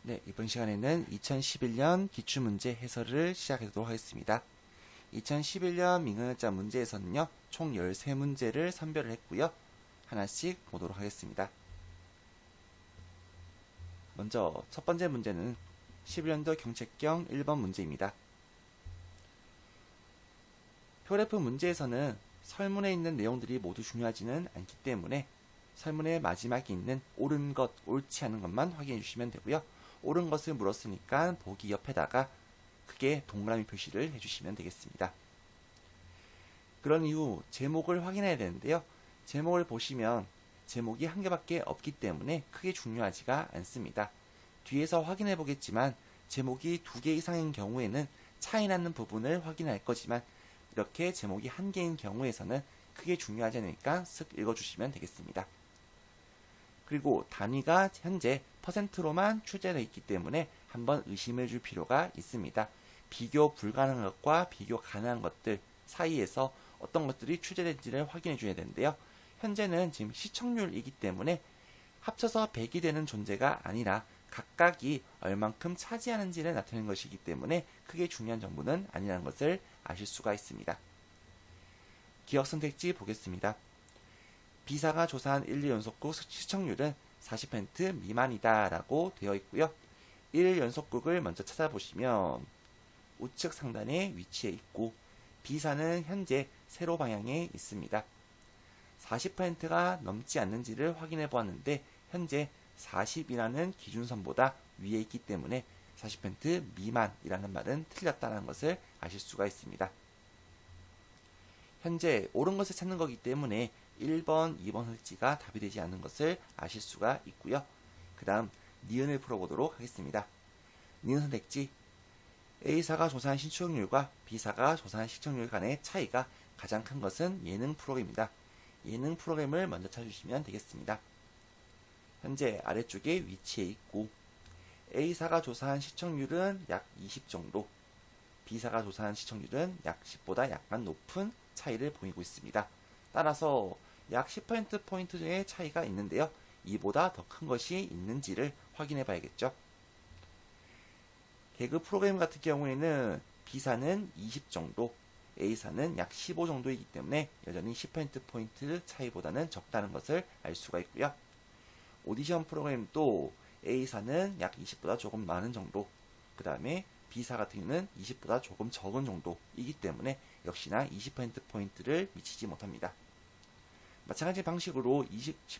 네, 이번 시간에는 2011년 기출문제 해설을 시작하도록 하겠습니다. 2011년 민간일자 문제에서는요, 총 13문제를 선별을 했고요. 하나씩 보도록 하겠습니다. 먼저 첫 번째 문제는 11년도 경책경 1번 문제입니다. 표레프 문제에서는 설문에 있는 내용들이 모두 중요하지는 않기 때문에 설문의 마지막에 있는 옳은 것, 옳지 않은 것만 확인해 주시면 되고요. 옳은 것을 물었으니까 보기 옆에다가 크게 동그라미 표시를 해주시면 되겠습니다. 그런 이후 제목을 확인해야 되는데요. 제목을 보시면 제목이 한 개밖에 없기 때문에 크게 중요하지가 않습니다. 뒤에서 확인해 보겠지만 제목이 2개 이상인 경우에는 차이 나는 부분을 확인할 거지만 이렇게 제목이 1개인 경우에서는 크게 중요하지 않으니까 쓱 읽어주시면 되겠습니다. 그리고 단위가 현재 %로만 출제되어 있기 때문에 한번 의심해 줄 필요가 있습니다. 비교 불가능한 것과 비교 가능한 것들 사이에서 어떤 것들이 출제된지를 확인해 줘야 되는데요. 현재는 지금 시청률이기 때문에 합쳐서 100이 되는 존재가 아니라 각각이 얼만큼 차지하는지를 나타내는 것이기 때문에 크게 중요한 정보는 아니라는 것을 아실 수가 있습니다. 기억 선택지 보겠습니다. B사가 조사한 1,2연속국 시청률은 40% 미만이다 라고 되어 있고요. 1연속국을 먼저 찾아보시면 우측 상단에 위치해 있고 B사는 현재 세로 방향에 있습니다. 40%가 넘지 않는지를 확인해 보았는데 현재 40이라는 기준선보다 위에 있기 때문에 40% 미만이라는 말은 틀렸다는 것을 아실 수가 있습니다. 현재 옳은 것을 찾는 거기 때문에 1번, 2번 선택지가 답이 되지 않는 것을 아실 수가 있고요. 그 다음 니은을 풀어보도록 하겠습니다. 니은 선택지 A사가 조사한 시청률과 B사가 조사한 시청률 간의 차이가 가장 큰 것은 예능 프로그램입니다. 예능 프로그램을 먼저 찾아주시면 되겠습니다. 현재 아래쪽에 위치해 있고 A사가 조사한 시청률은 약 20 정도, B사가 조사한 시청률은 약 10보다 약간 높은 차이를 보이고 있습니다. 따라서 약 10%포인트의 차이가 있는데요. 이보다 더 큰 것이 있는지를 확인해 봐야겠죠. 개그 프로그램 같은 경우에는 B사는 20 정도, A사는 약 15 정도이기 때문에 여전히 10%포인트 차이보다는 적다는 것을 알 수가 있고요. 오디션 프로그램도 A사는 약 20보다 조금 많은 정도, 그 다음에 B사 같은 경우는 20보다 조금 적은 정도이기 때문에 역시나 20%포인트를 미치지 못합니다. 마찬가지 방식으로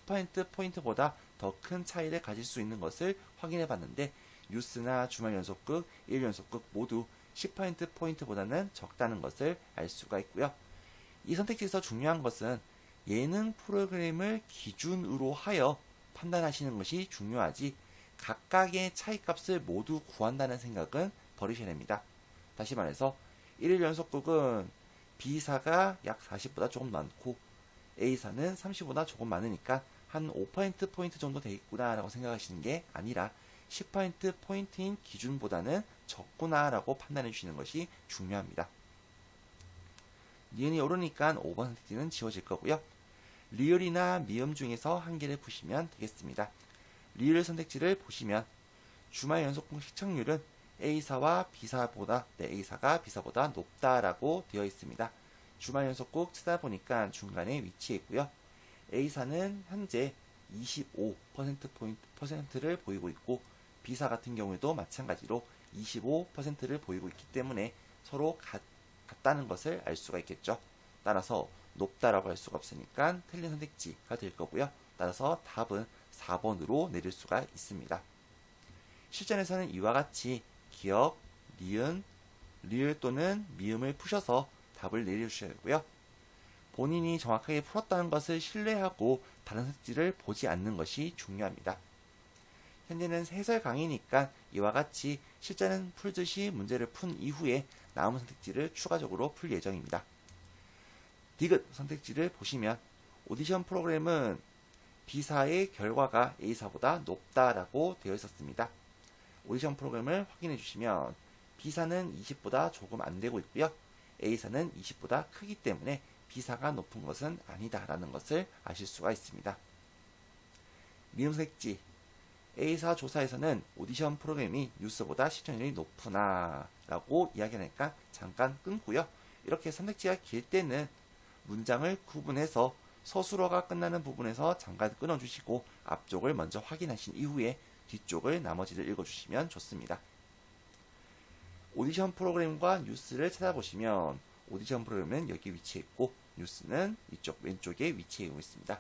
10%포인트보다 더 큰 차이를 가질 수 있는 것을 확인해 봤는데 뉴스나 주말 연속극, 1연속극 모두 10%포인트보다는 적다는 것을 알 수가 있고요. 이 선택지에서 중요한 것은 예능 프로그램을 기준으로 하여 판단하시는 것이 중요하지 각각의 차이값을 모두 구한다는 생각은 버리셔야 됩니다. 다시 말해서 1연속극은 B사가 약 40보다 조금 많고 A사는 30보다 조금 많으니까 한 5%포인트 정도 되겠구나 라고 생각하시는 게 아니라 10%포인트인 기준보다는 적구나 라고 판단해 주시는 것이 중요합니다. 니은이 오르니까 5번 선택지는 지워질 거고요. 리을이나 미음 중에서 한 개를 푸시면 되겠습니다. 리을 선택지를 보시면 주말 연속극 시청률은 A사와 B사보다 A사가 B사보다 높다라고 되어 있습니다. 주말 연속극 찾아보니까 중간에 위치해 있고요. A사는 현재 25%를 보이고 있고 B사 같은 경우에도 마찬가지로 25%를 보이고 있기 때문에 서로 같다는 것을 알 수가 있겠죠. 따라서 높다라고 할 수가 없으니까 틀린 선택지가 될 거고요. 따라서 답은 4번으로 내릴 수가 있습니다. 실전에서는 이와 같이 기억, 니은, 리을 또는 미음을 푸셔서 답을 내려주셔야 되고요. 본인이 정확하게 풀었다는 것을 신뢰하고 다른 선택지를 보지 않는 것이 중요합니다. 현재는 해설 강의니까 이와 같이 실전은 풀듯이 문제를 푼 이후에 남은 선택지를 추가적으로 풀 예정입니다. 디귿 선택지를 보시면 오디션 프로그램은 B사의 결과가 A사보다 높다라고 되어 있었습니다. 오디션 프로그램을 확인해 주시면 B사는 20보다 조금 안 되고 있고요. A사는 20보다 크기 때문에 B사가 높은 것은 아니다라는 것을 아실 수가 있습니다. 미음 선택지 A사 조사에서는 오디션 프로그램이 뉴스보다 시청률이 높으나 라고 이야기하니까 잠깐 끊고요. 이렇게 선택지가 길 때는 문장을 구분해서 서술어가 끝나는 부분에서 잠깐 끊어주시고 앞쪽을 먼저 확인하신 이후에 뒤쪽을 나머지를 읽어주시면 좋습니다. 오디션 프로그램과 뉴스를 찾아보시면 오디션 프로그램은 여기 위치해 있고 뉴스는 이쪽 왼쪽에 위치해 있습니다.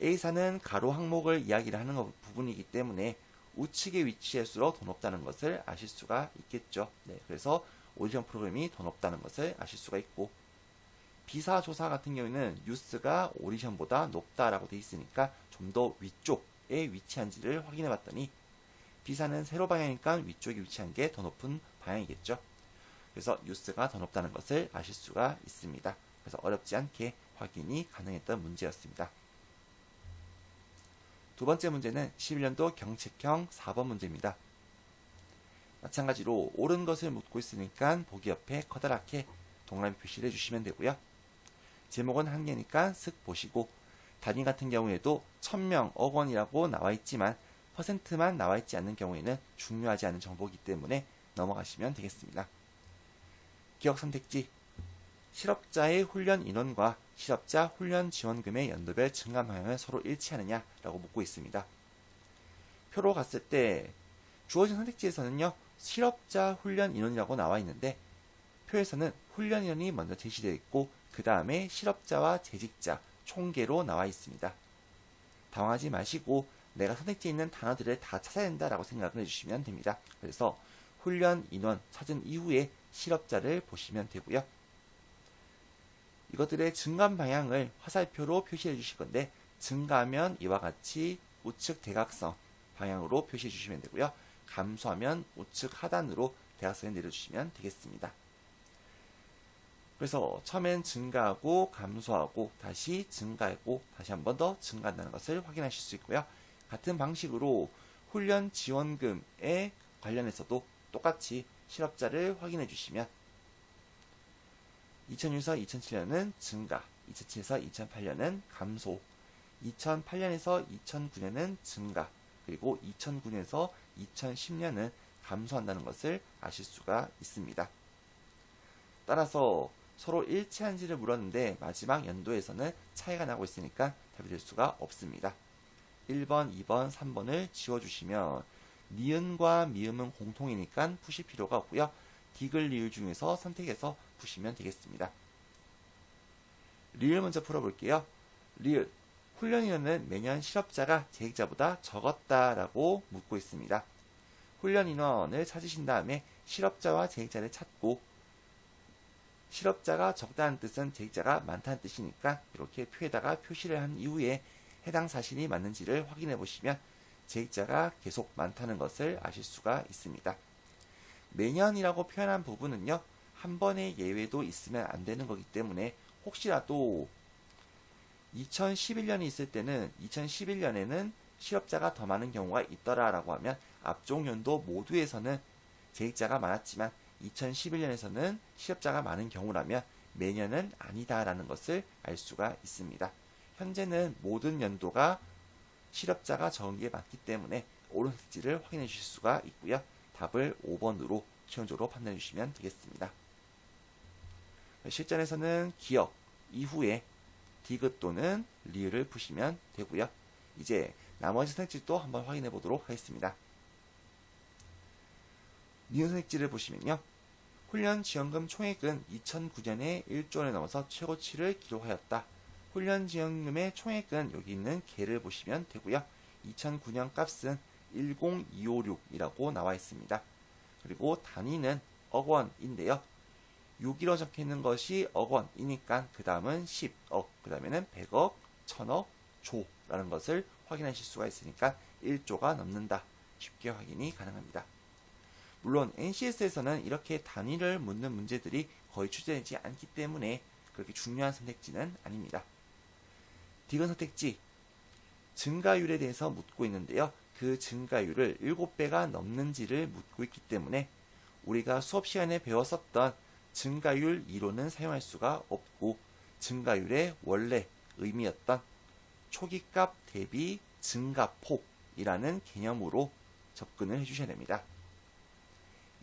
A사는 가로 항목을 이야기를 하는 부분이기 때문에 우측에 위치할수록 더 높다는 것을 아실 수가 있겠죠. 네, 그래서 오디션 프로그램이 더 높다는 것을 아실 수가 있고, B사 조사 같은 경우에는 뉴스가 오디션보다 높다라고 되어 있으니까 좀 더 위쪽에 위치한지를 확인해 봤더니 B사는 세로 방향이니까 위쪽에 위치한 게 더 높은 방향이겠죠. 그래서 뉴스가 더 높다는 것을 아실 수가 있습니다. 그래서 어렵지 않게 확인이 가능했던 문제였습니다. 두 번째 문제는 11년도 경책형 4번 문제입니다. 마찬가지로 옳은 것을 묻고 있으니까 보기 옆에 커다랗게 동그라미 표시를 해주시면 되고요. 제목은 한 개니까 쓱 보시고, 단위 같은 경우에도 1000명, 억 원이라고 나와 있지만 퍼센트만 나와 있지 않는 경우에는 중요하지 않은 정보이기 때문에 넘어가시면 되겠습니다. 기억 선택지, 실업자의 훈련 인원과 실업자 훈련 지원금의 연도별 증가 방향을 서로 일치하느냐라고 묻고 있습니다. 표로 갔을 때 주어진 선택지에서는요, 실업자 훈련 인원이라고 나와 있는데 표에서는 훈련 인원이 먼저 제시되어 있고 그 다음에 실업자와 재직자 총계로 나와 있습니다. 당황하지 마시고 내가 선택지에 있는 단어들을 다 찾아야 된다라고 생각을 해주시면 됩니다. 그래서 훈련 인원 찾은 이후에 실업자를 보시면 되고요. 이것들의 증감 방향을 화살표로 표시해 주실 건데, 증가하면 이와 같이 우측 대각선 방향으로 표시해 주시면 되고요. 감소하면 우측 하단으로 대각선에 내려주시면 되겠습니다. 그래서 처음엔 증가하고 감소하고 다시 증가하고 다시 한 번 더 증가한다는 것을 확인하실 수 있고요. 같은 방식으로 훈련 지원금에 관련해서도 똑같이 실업자를 확인해 주시면 2006에서 2007년은 증가, 2007에서 2008년은 감소, 2008년에서 2009년은 증가, 그리고 2009년에서 2010년은 감소한다는 것을 아실 수가 있습니다. 따라서 서로 일치한지를 물었는데 마지막 연도에서는 차이가 나고 있으니까 답이 될 수가 없습니다. 1번, 2번, 3번을 지워주시면 니은과 미음은 공통이니까 푸실 필요가 없고요. 디귿, 리을 중에서 선택해서 푸시면 되겠습니다. 리을 먼저 풀어볼게요. 리을, 훈련 인원은 매년 실업자가 재직자보다 적었다라고 묻고 있습니다. 훈련 인원을 찾으신 다음에 실업자와 재직자를 찾고, 실업자가 적다는 뜻은 재직자가 많다는 뜻이니까 이렇게 표에다가 표시를 한 이후에 해당 사실이 맞는지를 확인해 보시면 재직자가 계속 많다는 것을 아실 수가 있습니다. 매년이라고 표현한 부분은요, 한 번의 예외도 있으면 안 되는 거기 때문에 혹시라도 2011년이 있을 때는 2011년에는 실업자가 더 많은 경우가 있더라라고 하면 앞쪽 연도 모두에서는 재직자가 많았지만 2011년에서는 실업자가 많은 경우라면 매년은 아니다라는 것을 알 수가 있습니다. 현재는 모든 연도가 실업자가 적은 게 맞기 때문에 옳은 선택지를 확인해 주실 수가 있고요. 답을 5번으로 최종적으로 판단해 주시면 되겠습니다. 실전에서는 기억 이후에 디귿 또는 리을을 푸시면 되고요. 이제 나머지 선택지도 한번 확인해 보도록 하겠습니다. 니은 선택지를 보시면요. 훈련 지원금 총액은 2009년에 1조 원을 넘어서 최고치를 기록하였다. 훈련 지원금의 총액은 여기 있는 개를 보시면 되고요. 2009년 값은 10256이라고 나와 있습니다. 그리고 단위는 억원인데요. 6이라고 적혀 있는 것이 억원이니까 그 다음은 10억, 그 다음에는 100억, 1000억, 조라는 것을 확인하실 수가 있으니까 1조가 넘는다. 쉽게 확인이 가능합니다. 물론 NCS에서는 이렇게 단위를 묻는 문제들이 거의 출제되지 않기 때문에 그렇게 중요한 선택지는 아닙니다. 디귿 선택지, 증가율에 대해서 묻고 있는데요. 그 증가율을 7배가 넘는지를 묻고 있기 때문에 우리가 수업 시간에 배웠었던 증가율 이론은 사용할 수가 없고, 증가율의 원래 의미였던 초기값 대비 증가폭 이라는 개념으로 접근을 해주셔야 됩니다.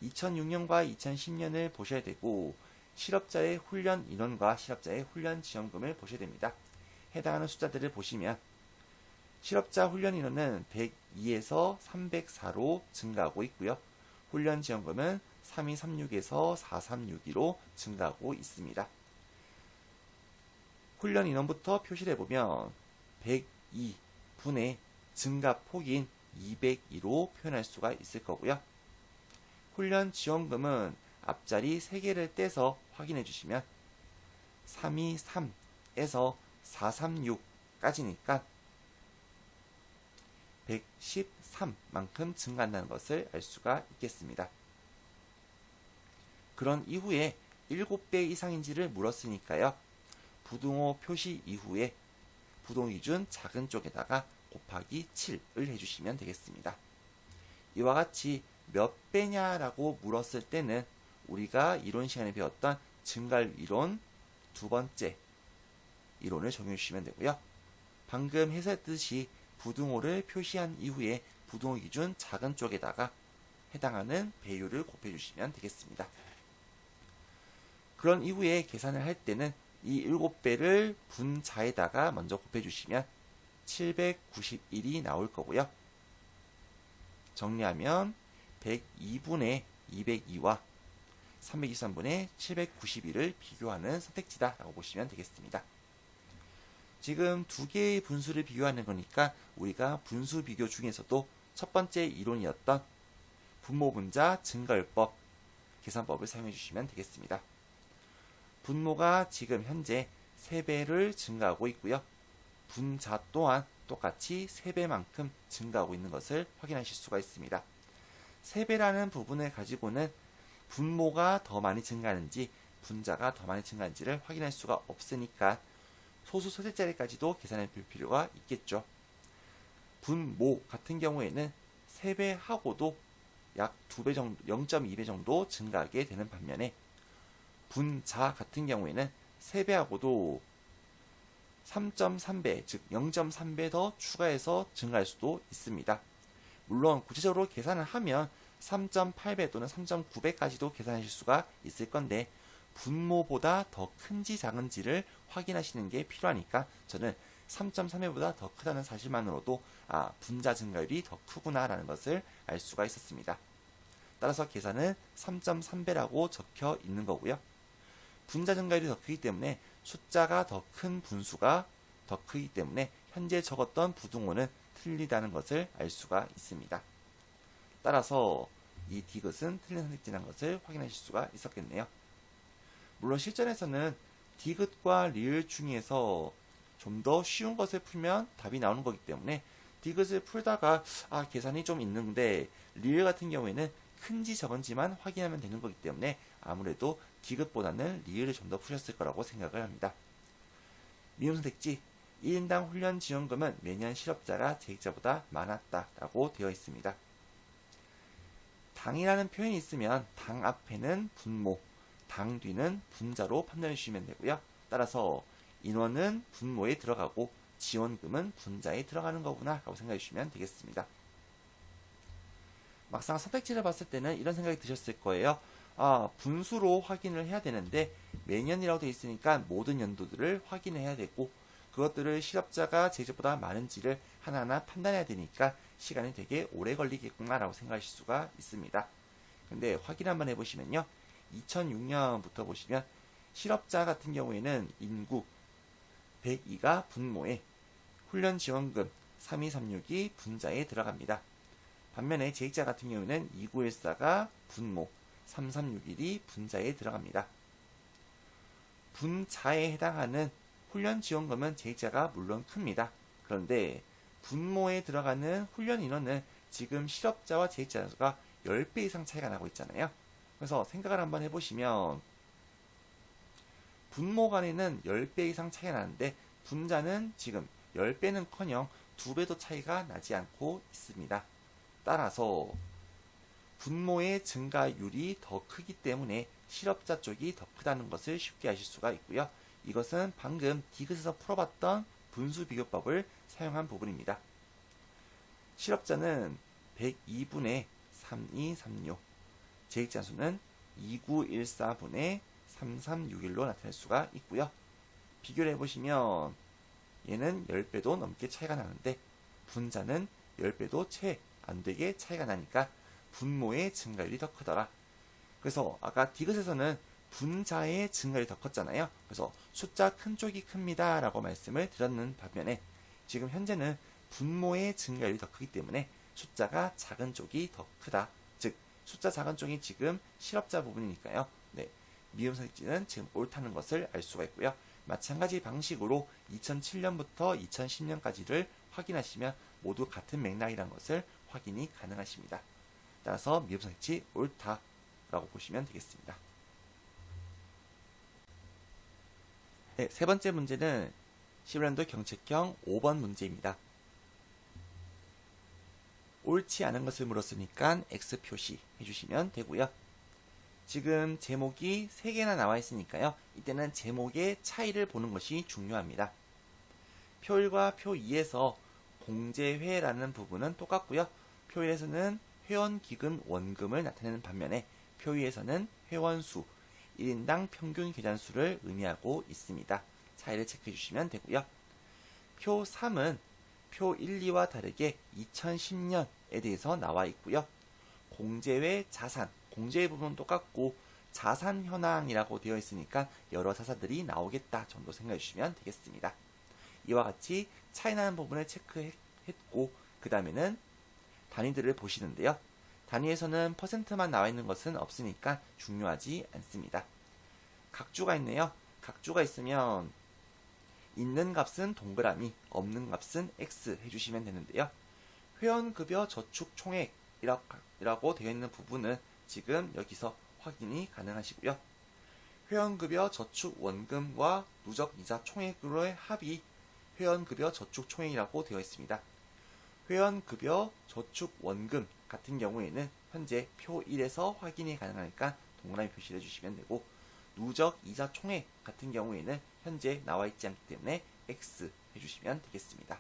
2006년과 2010년을 보셔야 되고 실업자의 훈련 인원과 실업자의 훈련 지원금을 보셔야 됩니다. 해당하는 숫자들을 보시면 실업자 훈련 인원은 102에서 304로 증가하고 있고요. 훈련 지원금은 3236에서 4362로 증가하고 있습니다. 훈련 인원부터 표시를 해보면 102분의 증가폭인 202로 표현할 수가 있을 거고요. 훈련 지원금은 앞자리 3개를 떼서 확인해 주시면 323에서 436까지니까 113만큼 증가한다는 것을 알 수가 있겠습니다. 그런 이후에 7배 이상인지를 물었으니까요. 부등호 표시 이후에 부동기준 작은 쪽에다가 곱하기 7을 해주시면 되겠습니다. 이와 같이 몇 배냐라고 물었을 때는 우리가 이론 시간에 배웠던 증가율 이론 두 번째 이론을 적용해 주시면 되고요. 방금 해설했듯이 부등호를 표시한 이후에 부등호 기준 작은 쪽에다가 해당하는 배율을 곱해 주시면 되겠습니다. 그런 이후에 계산을 할 때는 이 7배를 분자에다가 먼저 곱해 주시면 791이 나올 거고요. 정리하면 102분의 202와 323분의 791을 비교하는 선택지다 라고 보시면 되겠습니다. 지금 두 개의 분수를 비교하는 거니까 우리가 분수 비교 중에서도 첫 번째 이론이었던 분모분자 증가율법 계산법을 사용해 주시면 되겠습니다. 분모가 지금 현재 3배를 증가하고 있고요. 분자 또한 똑같이 3배만큼 증가하고 있는 것을 확인하실 수가 있습니다. 3배라는 부분을 가지고는 분모가 더 많이 증가하는지 분자가 더 많이 증가하는지를 확인할 수가 없으니까 소수 소재자리까지도 계산해 볼 필요가 있겠죠. 분모 같은 경우에는 3배하고도 약 2배 정도, 0.2배 정도 증가하게 되는 반면에 분자 같은 경우에는 3배하고도 3.3배, 즉 0.3배 더 추가해서 증가할 수도 있습니다. 물론 구체적으로 계산을 하면 3.8배 또는 3.9배까지도 계산하실 수가 있을 건데 분모보다 더 큰지 작은지를 확인하시는 게 필요하니까 저는 3.3배보다 더 크다는 사실만으로도 분자 증가율이 더 크구나 라는 것을 알 수가 있었습니다. 따라서 계산은 3.3배라고 적혀 있는 거고요. 분자 증가율이 더 크기 때문에 숫자가 더 큰 분수가 더 크기 때문에 현재 적었던 부등호는 틀리다는 것을 알 수가 있습니다. 따라서 이 디귿은 틀린 선택지라는 것을 확인하실 수가 있었겠네요. 물론 실전에서는 디귿과 리을 중에서 좀 더 쉬운 것을 풀면 답이 나오는 거기 때문에 디귿을 풀다가 계산이 좀 있는데 리을 같은 경우에는 큰지 적은지만 확인하면 되는 거기 때문에 아무래도 디귿보다는 리을을 좀 더 푸셨을 거라고 생각을 합니다. 미음 선택지 1인당 훈련 지원금은 매년 실업자가 재직자보다 많았다라고 되어 있습니다. 당이라는 표현이 있으면 당 앞에는 분모, 당 뒤는 분자로 판단해 주시면 되고요. 따라서 인원은 분모에 들어가고 지원금은 분자에 들어가는 거구나 라고 생각해 주시면 되겠습니다. 막상 선택지를 봤을 때는 이런 생각이 드셨을 거예요. 분수로 확인을 해야 되는데 매년이라고 되어 있으니까 모든 연도들을 확인해야 되고 그것들을 실업자가 재직보다 많은지를 하나하나 판단해야 되니까 시간이 되게 오래 걸리겠구나 라고 생각하실 수가 있습니다. 근데 확인 한번 해보시면요. 2006년부터 보시면 실업자 같은 경우에는 인구 102가 분모에 훈련지원금 3236이 분자에 들어갑니다. 반면에 재직자 같은 경우에는 2914가 분모 3361이 분자에 들어갑니다. 분자에 해당하는 훈련지원금은 재직자가 물론 큽니다. 그런데 분모에 들어가는 훈련 인원은 지금 실업자와 재직자가 10배 이상 차이가 나고 있잖아요. 그래서 생각을 한번 해보시면 분모 간에는 10배 이상 차이가 나는데 분자는 지금 10배는커녕 2배도 차이가 나지 않고 있습니다. 따라서 분모의 증가율이 더 크기 때문에 실업자 쪽이 더 크다는 것을 쉽게 아실 수가 있고요. 이것은 방금 디귿에서 풀어봤던 분수 비교법을 사용한 부분입니다. 실업자는 102분의 3236, 재직자 수는 2914분의 3361로 나타낼 수가 있고요. 비교를 해보시면 얘는 10배도 넘게 차이가 나는데 분자는 10배도 채 안되게 차이가 나니까 분모의 증가율이 더 크더라. 그래서 아까 디귿에서는 분자의 증가율이 더 컸잖아요. 그래서 숫자 큰 쪽이 큽니다 라고 말씀을 드렸는 반면에 지금 현재는 분모의 증가율이 더 크기 때문에 숫자가 작은 쪽이 더 크다. 즉 숫자 작은 쪽이 지금 실업자 부분이니까요. 네, 미음 선택지는 지금 옳다는 것을 알 수가 있고요. 마찬가지 방식으로 2007년부터 2010년까지를 확인하시면 모두 같은 맥락이라는 것을 확인이 가능하십니다. 따라서 미음 선택지 옳다라고 보시면 되겠습니다. 네, 세 번째 문제는 11년도 경책형 5번 문제입니다. 옳지 않은 것을 물었으니까 X 표시 해주시면 되고요. 지금 제목이 3개나 나와 있으니까요. 이때는 제목의 차이를 보는 것이 중요합니다. 표 1과 표 2에서 공제회라는 부분은 똑같고요. 표 1에서는 회원기금 원금을 나타내는 반면에 표 2에서는 회원수, 1인당 평균 계좌수를 의미하고 있습니다. 차이를 체크해 주시면 되고요. 표 3은 표 1, 2와 다르게 2010년에 대해서 나와 있고요. 공제외 자산, 공제외 부분은 똑같고 자산 현황이라고 되어 있으니까 여러 자산들이 나오겠다 정도 생각해 주시면 되겠습니다. 이와 같이 차이 나는 부분을 체크했고 그 다음에는 단위들을 보시는데요. 단위에서는 퍼센트만 나와 있는 것은 없으니까 중요하지 않습니다. 각주가 있네요. 각주가 있으면 있는 값은 동그라미, 없는 값은 X 해주시면 되는데요. 회원급여 저축 총액이라고 되어 있는 부분은 지금 여기서 확인이 가능하시고요. 회원급여 저축 원금과 누적이자 총액으로의 합이 회원급여 저축 총액이라고 되어 있습니다. 회원급여 저축 원금 같은 경우에는 현재 표 1에서 확인이 가능하니까 동그라미 표시를 해주시면 되고 누적 이자 총액 같은 경우에는 현재 나와 있지 않기 때문에 X 해주시면 되겠습니다.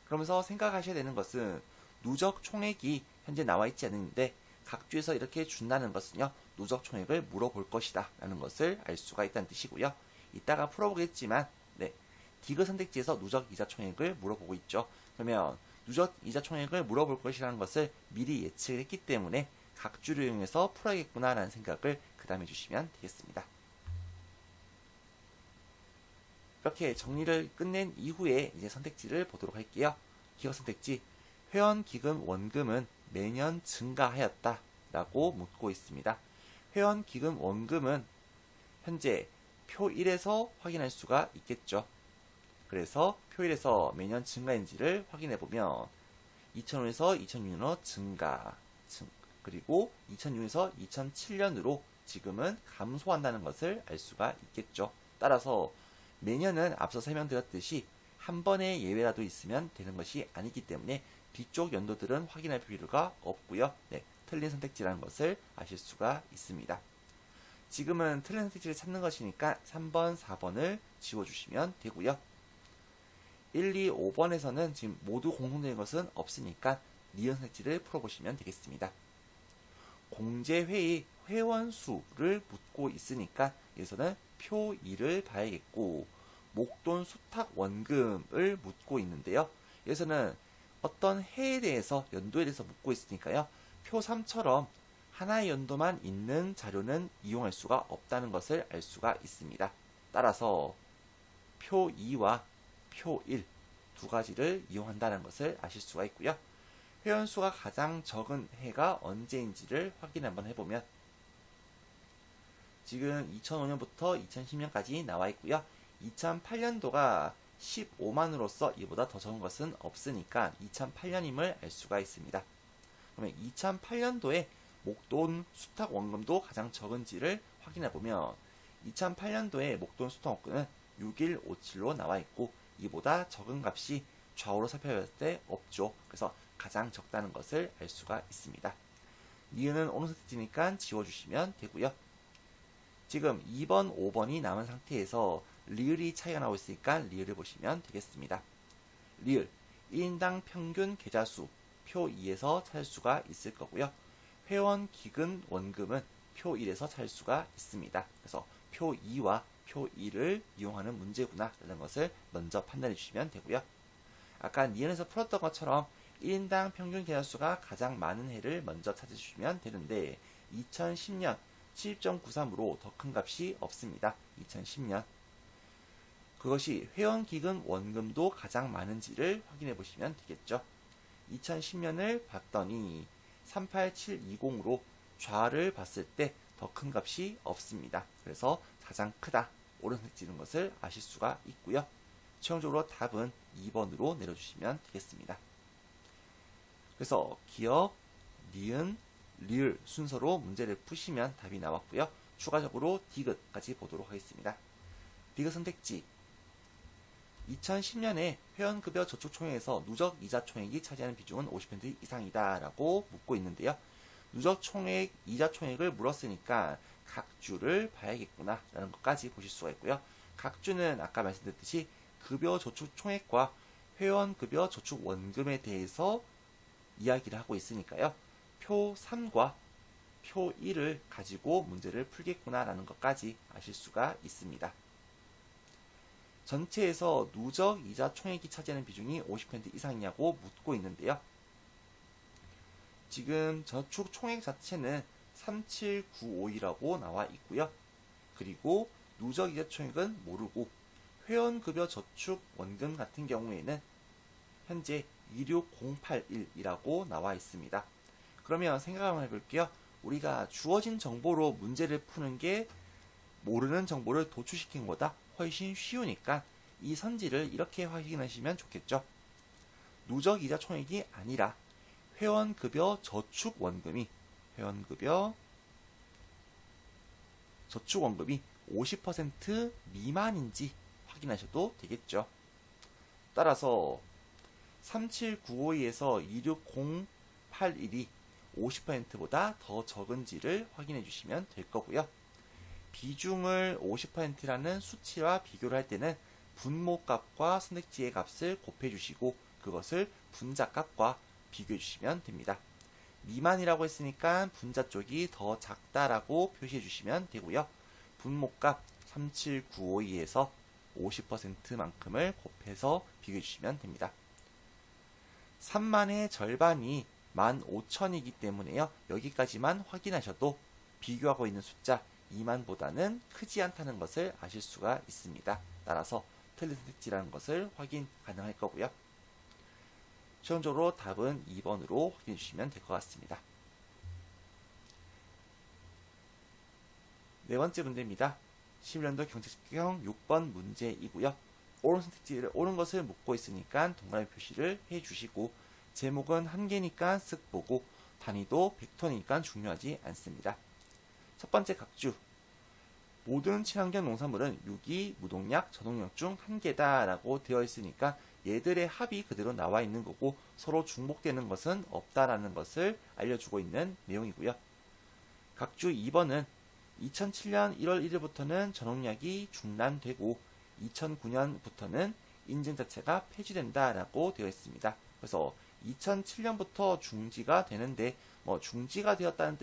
그러면서 생각하셔야 되는 것은 누적 총액이 현재 나와 있지 않은데 각주에서 이렇게 준다는 것은요. 누적 총액을 물어볼 것이다 라는 것을 알 수가 있다는 뜻이고요. 이따가 풀어보겠지만 네, 디귿 선택지에서 누적 이자 총액을 물어보고 있죠. 그러면 누적 이자 총액을 물어볼 것이라는 것을 미리 예측을 했기 때문에 각주를 이용해서 풀어야겠구나 라는 생각을 그 다음에 해주시면 되겠습니다. 이렇게 정리를 끝낸 이후에 이제 선택지를 보도록 할게요. 기억 선택지, 회원기금 원금은 매년 증가하였다 라고 묻고 있습니다. 회원기금 원금은 현재 표 1에서 확인할 수가 있겠죠. 그래서 표 1에서 매년 증가인지를 확인해보면 2005에서 2006년으로 증가, 그리고 2006에서 2007년으로 지금은 감소한다는 것을 알 수가 있겠죠. 따라서 매년은 앞서 설명드렸듯이 한 번의 예외라도 있으면 되는 것이 아니기 때문에 뒤쪽 연도들은 확인할 필요가 없고요. 네, 틀린 선택지라는 것을 아실 수가 있습니다. 지금은 틀린 선택지를 찾는 것이니까 3번, 4번을 지워주시면 되고요. 1, 2, 5번에서는 지금 모두 공통된 것은 없으니까 니은 선택지를 풀어보시면 되겠습니다. 공제회의 회원수를 묻고 있으니까 여기서는 표 2를 봐야겠고 목돈 수탁 원금을 묻고 있는데요. 여기서는 어떤 해에 대해서 연도에 대해서 묻고 있으니까요. 표 3처럼 하나의 연도만 있는 자료는 이용할 수가 없다는 것을 알 수가 있습니다. 따라서 표 2와 표 1 두 가지를 이용한다는 것을 아실 수가 있고요. 회원수가 가장 적은 해가 언제인지를 확인 한번 해보면 지금 2005년부터 2010년까지 나와 있고요. 2008년도가 15만으로서 이보다 더 적은 것은 없으니까 2008년임을 알 수가 있습니다. 그러면 2008년도에 목돈 수탁 원금도 가장 적은지를 확인해보면 2008년도에 목돈 수탁 원금은 6157로 나와 있고 이보다 적은 값이 좌우로 살펴봤을 때 없죠. 그래서 가장 적다는 것을 알 수가 있습니다. 니은은 오른손 택지니까 지워주시면 되고요. 지금 2번, 5번이 남은 상태에서 리을이 차이가 나고 있으니까 리을을 보시면 되겠습니다. 리을, 1인당 평균 계좌수 표 2에서 찾을 수가 있을 거고요. 회원 기금 원금은 표 1에서 찾을 수가 있습니다. 그래서 표 2와 표 1을 이용하는 문제구나 라는 것을 먼저 판단해 주시면 되고요. 아까 니은에서 풀었던 것처럼 1인당 평균 계약수가 가장 많은 해를 먼저 찾아주시면 되는데 2010년 70.93으로 더 큰 값이 없습니다. 2010년 그것이 회원기금 원금도 가장 많은지를 확인해 보시면 되겠죠. 2010년을 봤더니 38720으로 좌를 봤을 때 더 큰 값이 없습니다. 그래서 가장 크다, 옳은 선택지인 것을 아실 수가 있고요. 최종적으로 답은 2번으로 내려주시면 되겠습니다. 그래서 기역, 니은, 리을 순서로 문제를 푸시면 답이 나왔고요. 추가적으로 디귿까지 보도록 하겠습니다. 디귿 선택지 2010년에 회원급여 저축총액에서 누적 이자 총액이 차지하는 비중은 50% 이상이다 라고 묻고 있는데요. 누적 총액, 이자 총액을 물었으니까 각 주를 봐야겠구나 라는 것까지 보실 수가 있고요. 각 주는 아까 말씀드렸듯이 급여 저축 총액과 회원급여 저축 원금에 대해서 이야기를 하고 있으니까요. 표 3과 표 1을 가지고 문제를 풀겠구나 라는 것까지 아실 수가 있습니다. 전체에서 누적 이자 총액이 차지하는 비중이 50% 이상이냐고 묻고 있는데요. 지금 저축 총액 자체는 37952라고 나와 있고요. 그리고 누적 이자 총액은 모르고 회원급여 저축 원금 같은 경우에는 현재 26081이라고 나와 있습니다. 그러면 생각 한번 해볼게요. 우리가 주어진 정보로 문제를 푸는 게 모르는 정보를 도출시키는 것보다 훨씬 쉬우니까 이 선지를 이렇게 확인하시면 좋겠죠. 누적 이자 총액이 아니라 회원급여 저축 원금이 50% 미만인지 확인하셔도 되겠죠. 따라서 37952에서 26081이 50%보다 더 적은지를 확인해 주시면 될 거고요. 비중을 50%라는 수치와 비교를 할 때는 분모값과 선택지의 값을 곱해 주시고 그것을 분자값과 비교해 주시면 됩니다. 미만이라고 했으니까 분자 쪽이 더 작다라고 표시해 주시면 되고요. 분모값 37952에서 50%만큼을 곱해서 비교해 주시면 됩니다. 3만의 절반이 15,000이기 때문에요. 여기까지만 확인하셔도 비교하고 있는 숫자 2만보다는 크지 않다는 것을 아실 수가 있습니다. 따라서 틀린 선택지라는 것을 확인 가능할 거고요. 최종적으로 답은 2번으로 확인해 주시면 될 것 같습니다. 네 번째 문제입니다. 11년도 경제특경 6번 문제이고요. 옳은 것을 묻고 있으니까 동그라미 표시를 해주시고 제목은 한 개니까 쓱 보고 단위도 벡터니까 중요하지 않습니다. 첫 번째 각주 모든 친환경 농산물은 유기, 무농약, 저농약 중 한 개다 라고 되어 있으니까 얘들의 합이 그대로 나와 있는 거고 서로 중복되는 것은 없다라는 것을 알려주고 있는 내용이고요. 각주 2번은 2007년 1월 1일부터는 저농약이 중단되고 2009년부터는 인증 자체가 폐지된다라고 되어 있습니다. 그래서 2007년부터 중지가 되는데 중지가 되었다는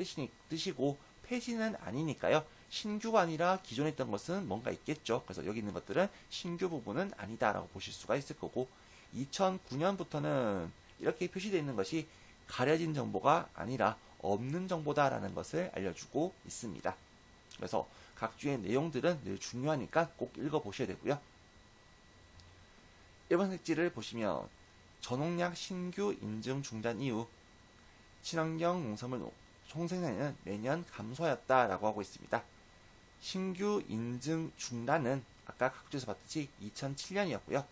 뜻이고 폐지는 아니니까요. 신규가 아니라 기존에 있던 것은 뭔가 있겠죠. 그래서 여기 있는 것들은 신규 부분은 아니다라고 보실 수가 있을 거고 2009년부터는 이렇게 표시되어 있는 것이 가려진 정보가 아니라 없는 정보다라는 것을 알려주고 있습니다. 그래서 각주의 내용들은 늘 중요하니까 꼭 읽어보셔야 되고요. 1번 색지를 보시면 저농약 신규 인증 중단 이후 친환경 농산물 총생산량은 매년 감소하였다라고 하고 있습니다. 신규 인증 중단은 아까 각주에서 봤듯이 2007년이었고요.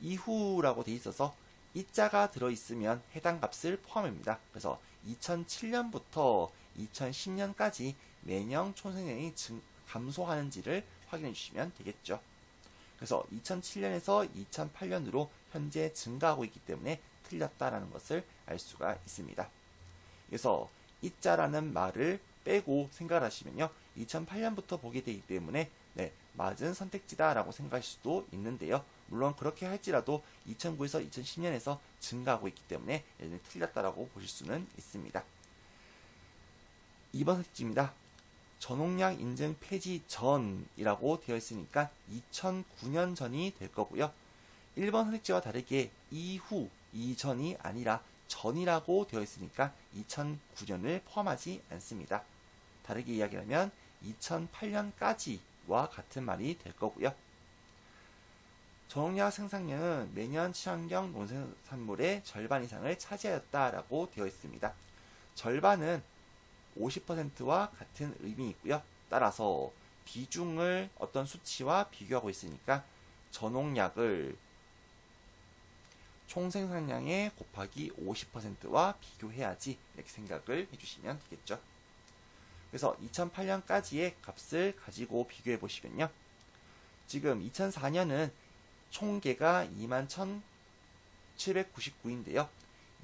이후라고 돼 있어서 이자가 들어있으면 해당 값을 포함합니다. 그래서 2007년부터 2010년까지 매년 총생산량이 감소하는지를 확인해 주시면 되겠죠. 그래서 2007년에서 2008년으로 현재 증가하고 있기 때문에 틀렸다라는 것을 알 수가 있습니다. 그래서 이자라는 말을 빼고 생각을 하시면요. 2008년부터 보게 되기 때문에 맞은 선택지다라고 생각할 수도 있는데요. 물론 그렇게 할지라도 2009에서 2010년에서 증가하고 있기 때문에 얘는 틀렸다라고 보실 수는 있습니다. 2번 선택지입니다. 전홍약 인증 폐지 전이라고 되어 있으니까 2009년 전이 될 거고요. 1번 선택지와 다르게 이후, 이전이 아니라 전이라고 되어 있으니까 2009년을 포함하지 않습니다. 다르게 이야기하면 2008년까지와 같은 말이 될 거고요. 전홍약 생산량은 매년 친환경 농산물의 절반 이상을 차지하였다라고 되어 있습니다. 절반은 50%와 같은 의미이고요. 따라서 비중을 어떤 수치와 비교하고 있으니까 전홍약을 총 생산량의 곱하기 50%와 비교해야지 이렇게 생각을 해주시면 되겠죠. 그래서 2008년까지의 값을 가지고 비교해 보시면요. 지금 2004년은 총계가 21,799인데요.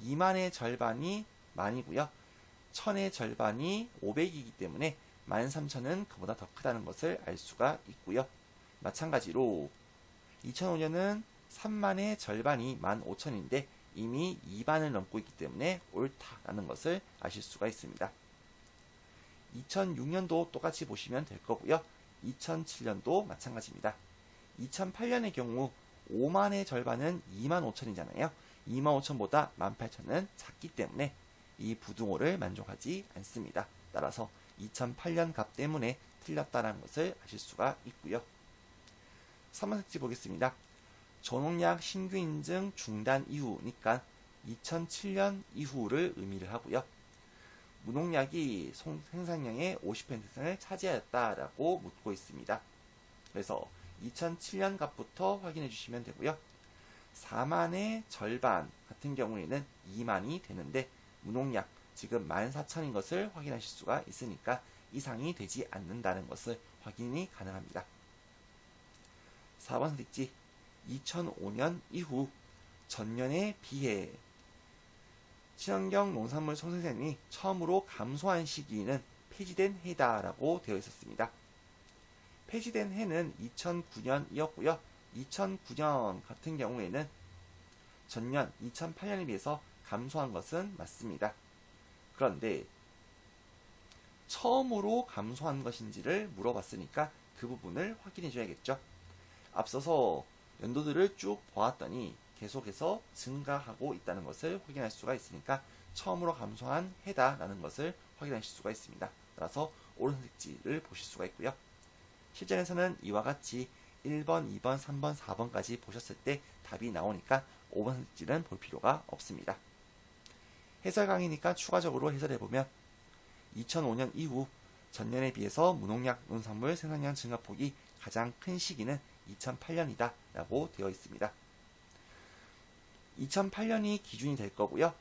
2만의 절반이 만이고요. 1000의 절반이 500이기 때문에 13,000은 그보다 더 크다는 것을 알 수가 있고요. 마찬가지로 2005년은 3만의 절반이 15,000인데 이미 2만을 넘고 있기 때문에 옳다라는 것을 아실 수가 있습니다. 2006년도 똑같이 보시면 될 거고요. 2007년도 마찬가지입니다. 2008년의 경우 5만의 절반은 25,000이잖아요. 25,000보다 18,000은 작기 때문에 이 부등호를 만족하지 않습니다. 따라서 2008년 값 때문에 틀렸다는 것을 아실 수가 있고요. 3번 선택지 보겠습니다. 전홍약 신규 인증 중단 이후니까 2007년 이후를 의미를 하고요. 무농약이 생산량의 50%를 차지하였다라고 묻고 있습니다. 그래서 2007년 값부터 확인해 주시면 되고요. 4만의 절반 같은 경우에는 2만이 되는데 무농약 지금 14,000인 것을 확인하실 수가 있으니까 이상이 되지 않는다는 것을 확인이 가능합니다. 4번 선택지 2005년 이후 전년에 비해 친환경 농산물 생산량이 처음으로 감소한 시기는 폐지된 해다라고 되어 있었습니다. 폐지된 해는 2009년이었고요. 2009년 같은 경우에는 전년 2008년에 비해서 감소한 것은 맞습니다. 그런데 처음으로 감소한 것인지를 물어봤으니까 그 부분을 확인해 줘야겠죠. 앞서서 연도들을 쭉 보았더니 계속해서 증가하고 있다는 것을 확인할 수가 있으니까 처음으로 감소한 해다라는 것을 확인하실 수가 있습니다. 따라서 옳은 선택지를 보실 수가 있고요. 실전에서는 이와 같이 1번, 2번, 3번, 4번까지 보셨을 때 답이 나오니까 5번 선택지는 볼 필요가 없습니다. 해설 강의니까 추가적으로 해설해보면 2005년 이후 전년에 비해서 무농약 농산물 생산량 증가폭이 가장 큰 시기는 2008년이다 라고 되어 있습니다. 2008년이 기준이 될 거고요.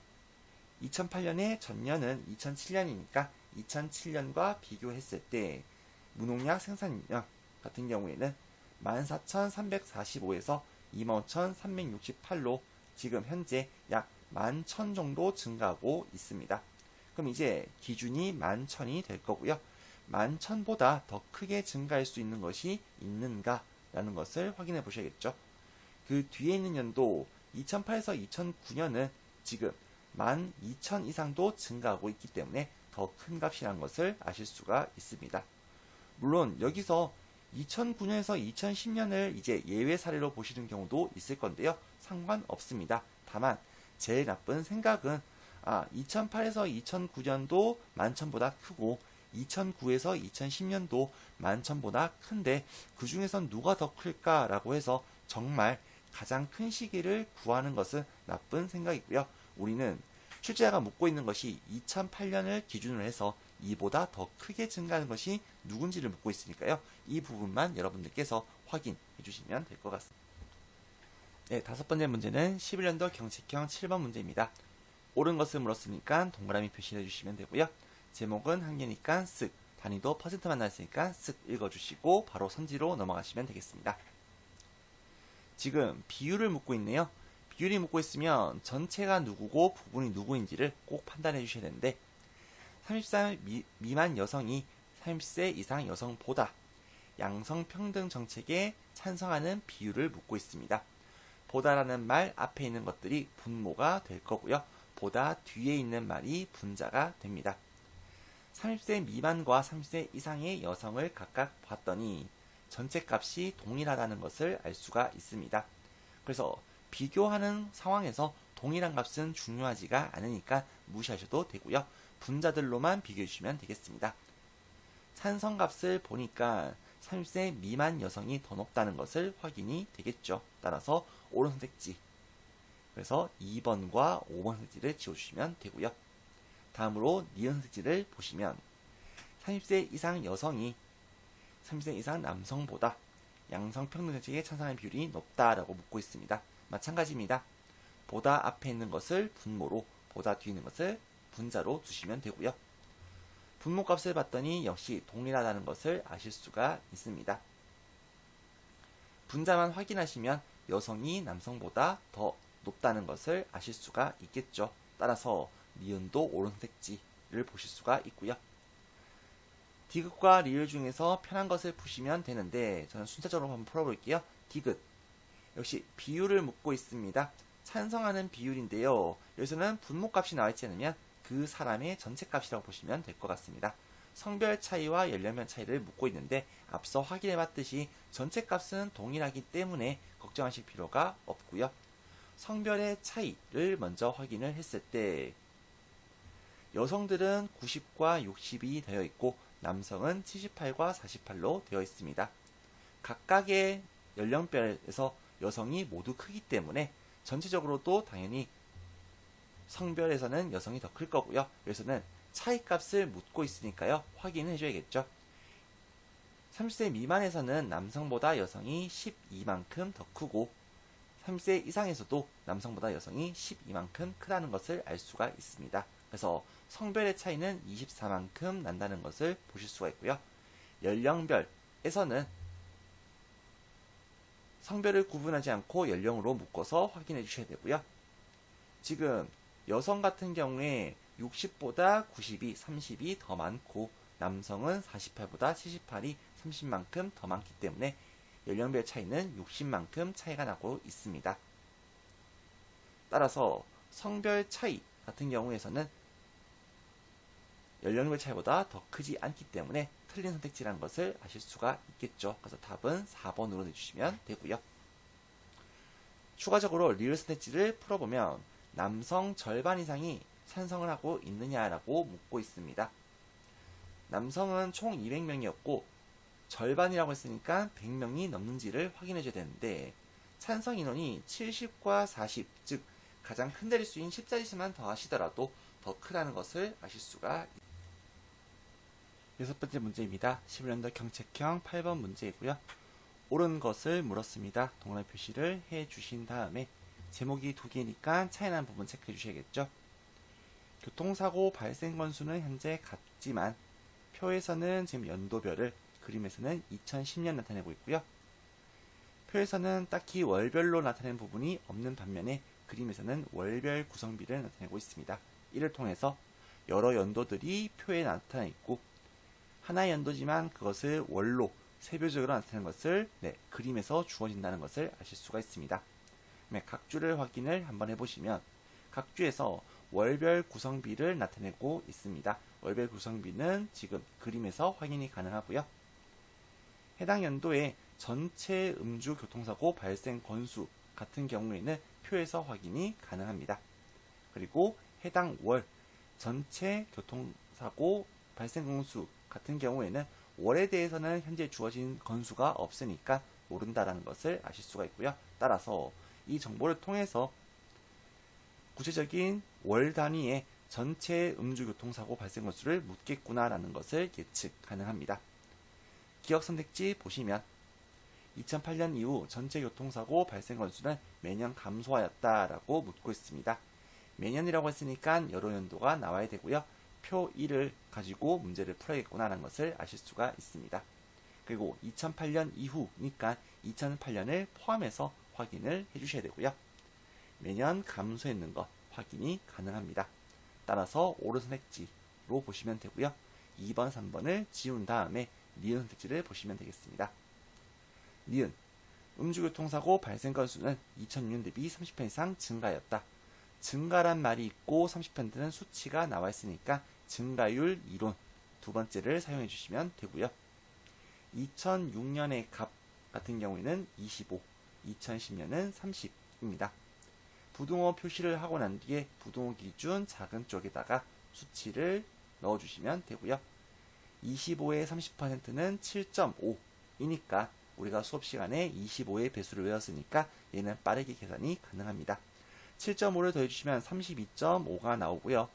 2008년의 전년은 2007년이니까 2007년과 비교했을 때 무농약 생산량 같은 경우에는 14,345에서 25,368로 지금 현재 약 11,000 정도 증가하고 있습니다. 그럼 이제 기준이 11,000이 될 거고요. 11,000보다 더 크게 증가할 수 있는 것이 있는가 라는 것을 확인해 보셔야겠죠. 그 뒤에 있는 연도 2008에서 2009년은 지금 12,000 이상도 증가하고 있기 때문에 더 큰 값이라는 것을 아실 수가 있습니다. 물론 여기서 2009년에서 2010년을 이제 예외 사례로 보시는 경우도 있을 건데요. 상관없습니다. 다만 제일 나쁜 생각은 2008에서 2009년도 11,000보다 크고 2009에서 2010년도 11,000보다 큰데 그 중에선 누가 더 클까라고 해서 정말 가장 큰 시기를 구하는 것은 나쁜 생각이고요. 우리는 출제자가 묻고 있는 것이 2008년을 기준으로 해서 이보다 더 크게 증가하는 것이 누군지를 묻고 있으니까요. 이 부분만 여러분들께서 확인해 주시면 될 것 같습니다. 네, 5번째 문제는 11년도 경책형 7번 문제입니다. 옳은 것을 물었으니까 동그라미 표시해 주시면 되고요. 제목은 한 개니까 쓱, 단위도 퍼센트만 나왔으니까 쓱 읽어주시고 바로 선지로 넘어가시면 되겠습니다. 지금 비율을 묻고 있네요. 비율이 묻고 있으면 전체가 누구고 부분이 누구인지를 꼭 판단해 주셔야 되는데 30살 미만 여성이 30세 이상 여성보다 양성평등 정책에 찬성하는 비율을 묻고 있습니다. 보다라는 말 앞에 있는 것들이 분모가 될 거고요. 보다 뒤에 있는 말이 분자가 됩니다. 30세 미만과 30세 이상의 여성을 각각 봤더니 전체 값이 동일하다는 것을 알 수가 있습니다. 그래서 비교하는 상황에서 동일한 값은 중요하지가 않으니까 무시하셔도 되고요. 분자들로만 비교해 주시면 되겠습니다. 산성값을 보니까 30세 미만 여성이 더 높다는 것을 확인이 되겠죠. 따라서 옳은 선택지. 그래서 2번과 5번 선택지를 지워주시면 되고요. 다음으로 니은 선택지를 보시면 30세 이상 여성이 30세 이상 남성보다 양성평등정책에 찬성하는 비율이 높다라고 묻고 있습니다. 마찬가지입니다. 보다 앞에 있는 것을 분모로, 보다 뒤에 있는 것을 분자로 두시면 되고요. 분모값을 봤더니 역시 동일하다는 것을 아실 수가 있습니다. 분자만 확인하시면 여성이 남성보다 더 높다는 것을 아실 수가 있겠죠. 따라서 니은도 옳은 선택지를 보실 수가 있고요. 디귿과 리을 중에서 편한 것을 푸시면 되는데 저는 순차적으로 한번 풀어볼게요. 디귿 역시 비율을 묻고 있습니다. 찬성하는 비율인데요. 여기서는 분모값이 나와있지 않으면 그 사람의 전체 값이라고 보시면 될 것 같습니다. 성별 차이와 연령별 차이를 묻고 있는데 앞서 확인해봤듯이 전체 값은 동일하기 때문에 걱정하실 필요가 없고요. 성별의 차이를 먼저 확인을 했을 때 여성들은 90과 60이 되어 있고 남성은 78과 48로 되어 있습니다. 각각의 연령별에서 여성이 모두 크기 때문에 전체적으로도 당연히 성별에서는 여성이 더 클 거고요. 여기서는 차이값을 묻고 있으니까요. 확인을 해줘야겠죠. 30세 미만에서는 남성보다 여성이 12만큼 더 크고 30세 이상에서도 남성보다 여성이 12만큼 크다는 것을 알 수가 있습니다. 그래서 성별의 차이는 24만큼 난다는 것을 보실 수가 있고요. 연령별에서는 성별을 구분하지 않고 연령으로 묶어서 확인해 주셔야 되고요. 지금 여성 같은 경우에 60보다 90이 30이 더 많고 남성은 48보다 78이 30만큼 더 많기 때문에 연령별 차이는 60만큼 차이가 나고 있습니다. 따라서 성별 차이 같은 경우에서는 연령별 차이보다 더 크지 않기 때문에 틀린 선택지라는 것을 아실 수가 있겠죠. 그래서 답은 4번으로 내주시면 되고요. 추가적으로 리을 선택지를 풀어보면 남성 절반 이상이 찬성을 하고 있느냐라고 묻고 있습니다. 남성은 총 200명이었고 절반이라고 했으니까 100명이 넘는지를 확인해줘야 되는데 찬성 인원이 70과 40, 즉 가장 큰 자릿수인 10자릿수만 더하시더라도 더 크다는 것을 아실 수가 있습니다. 여섯 번째 문제입니다. 11년도 경책형 8번 문제이고요. 옳은 것을 물었습니다. 동그라미 표시를 해주신 다음에 제목이 두 개니까 차이나는 부분 체크해 주셔야겠죠. 교통사고 발생 건수는 현재 같지만 표에서는 지금 연도별을, 그림에서는 2010년 나타내고 있고요. 표에서는 딱히 월별로 나타낸 부분이 없는 반면에 그림에서는 월별 구성비를 나타내고 있습니다. 이를 통해서 여러 연도들이 표에 나타나 있고 하나의 연도지만 그것을 월로 세별적으로 나타내는 것을 그림에서 주어진다는 것을 아실 수가 있습니다. 각 주를 확인을 한번 해보시면 각 주에서 월별 구성비를 나타내고 있습니다. 월별 구성비는 지금 그림에서 확인이 가능하고요. 해당 연도의 전체 음주 교통사고 발생 건수 같은 경우에는 표에서 확인이 가능합니다. 그리고 해당 월 전체 교통사고 발생 건수 같은 경우에는 월에 대해서는 현재 주어진 건수가 없으니까 모른다라는 것을 아실 수가 있고요. 따라서 이 정보를 통해서 구체적인 월 단위의 전체 음주교통사고 발생 건수를 묻겠구나라는 것을 예측 가능합니다. 기억 선택지 보시면 2008년 이후 전체 교통사고 발생 건수는 매년 감소하였다라고 묻고 있습니다. 매년이라고 했으니까 여러 연도가 나와야 되고요. 표 1을 가지고 문제를 풀어야겠구나라는 것을 아실 수가 있습니다. 그리고 2008년 이후니까 2008년을 포함해서 확인을 해주셔야 되고요. 매년 감소했는 것 확인이 가능합니다. 따라서 옳은 선택지로 보시면 되고요. 2번, 3번을 지운 다음에 니은 선택지를 보시면 되겠습니다. 니은, 음주교통사고 발생 건수는 2006년 대비 30편 이상 증가하였다. 증가란 말이 있고 30%는 수치가 나와 있으니까 증가율 이론 두 번째를 사용해 주시면 되고요. 2006년의 값 같은 경우에는 25, 2010년은 30입니다. 부등호 표시를 하고 난 뒤에 부등호 기준 작은 쪽에다가 수치를 넣어주시면 되고요. 25의 30%는 7.5이니까 우리가 수업 시간에 25의 배수를 외웠으니까 얘는 빠르게 계산이 가능합니다. 7.5를 더해주시면 32.5가 나오고요.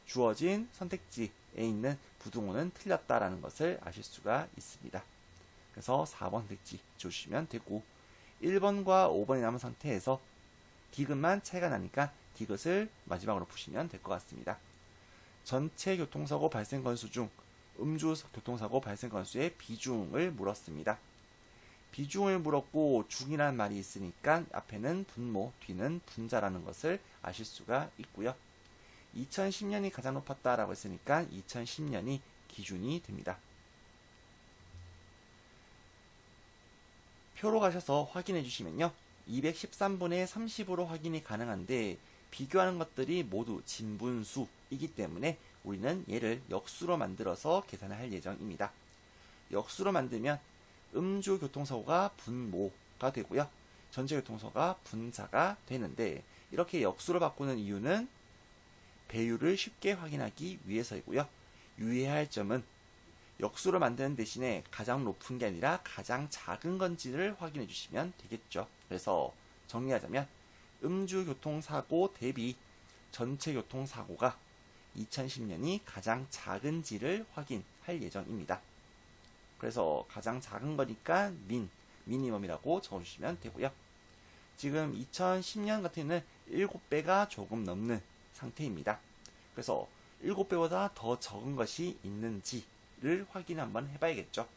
주어진 선택지에 있는 부등호는 틀렸다라는 것을 아실 수가 있습니다. 그래서 4번 선택지 주시면 되고 1번과 5번이 남은 상태에서 디귿만 차이가 나니까 디귿을 마지막으로 푸시면 될 것 같습니다. 전체 교통사고 발생 건수 중 음주 교통사고 발생 건수의 비중을 물었습니다. 비중을 물었고 중이라는 말이 있으니까 앞에는 분모, 뒤는 분자라는 것을 아실 수가 있고요. 2010년이 가장 높았다라고 했으니까 2010년이 기준이 됩니다. 표로 가셔서 확인해 주시면요. 213분의 30으로 확인이 가능한데 비교하는 것들이 모두 진분수이기 때문에 우리는 얘를 역수로 만들어서 계산을 할 예정입니다. 역수로 만들면 음주 교통사고가 분모가 되고요. 전체 교통사고가 분자가 되는데 이렇게 역수로 바꾸는 이유는 배율을 쉽게 확인하기 위해서이고요. 유의해야 할 점은 역수로 만드는 대신에 가장 높은 게 아니라 가장 작은 건지를 확인해 주시면 되겠죠. 그래서 정리하자면 음주교통사고 대비 전체 교통사고가 2010년이 가장 작은지를 확인할 예정입니다. 그래서 가장 작은 거니까 미니멈이라고 적어주시면 되고요. 지금 2010년 같은 경우는 7배가 조금 넘는 상태입니다. 그래서 7배보다 더 적은 것이 있는지를 확인 한번 해봐야겠죠.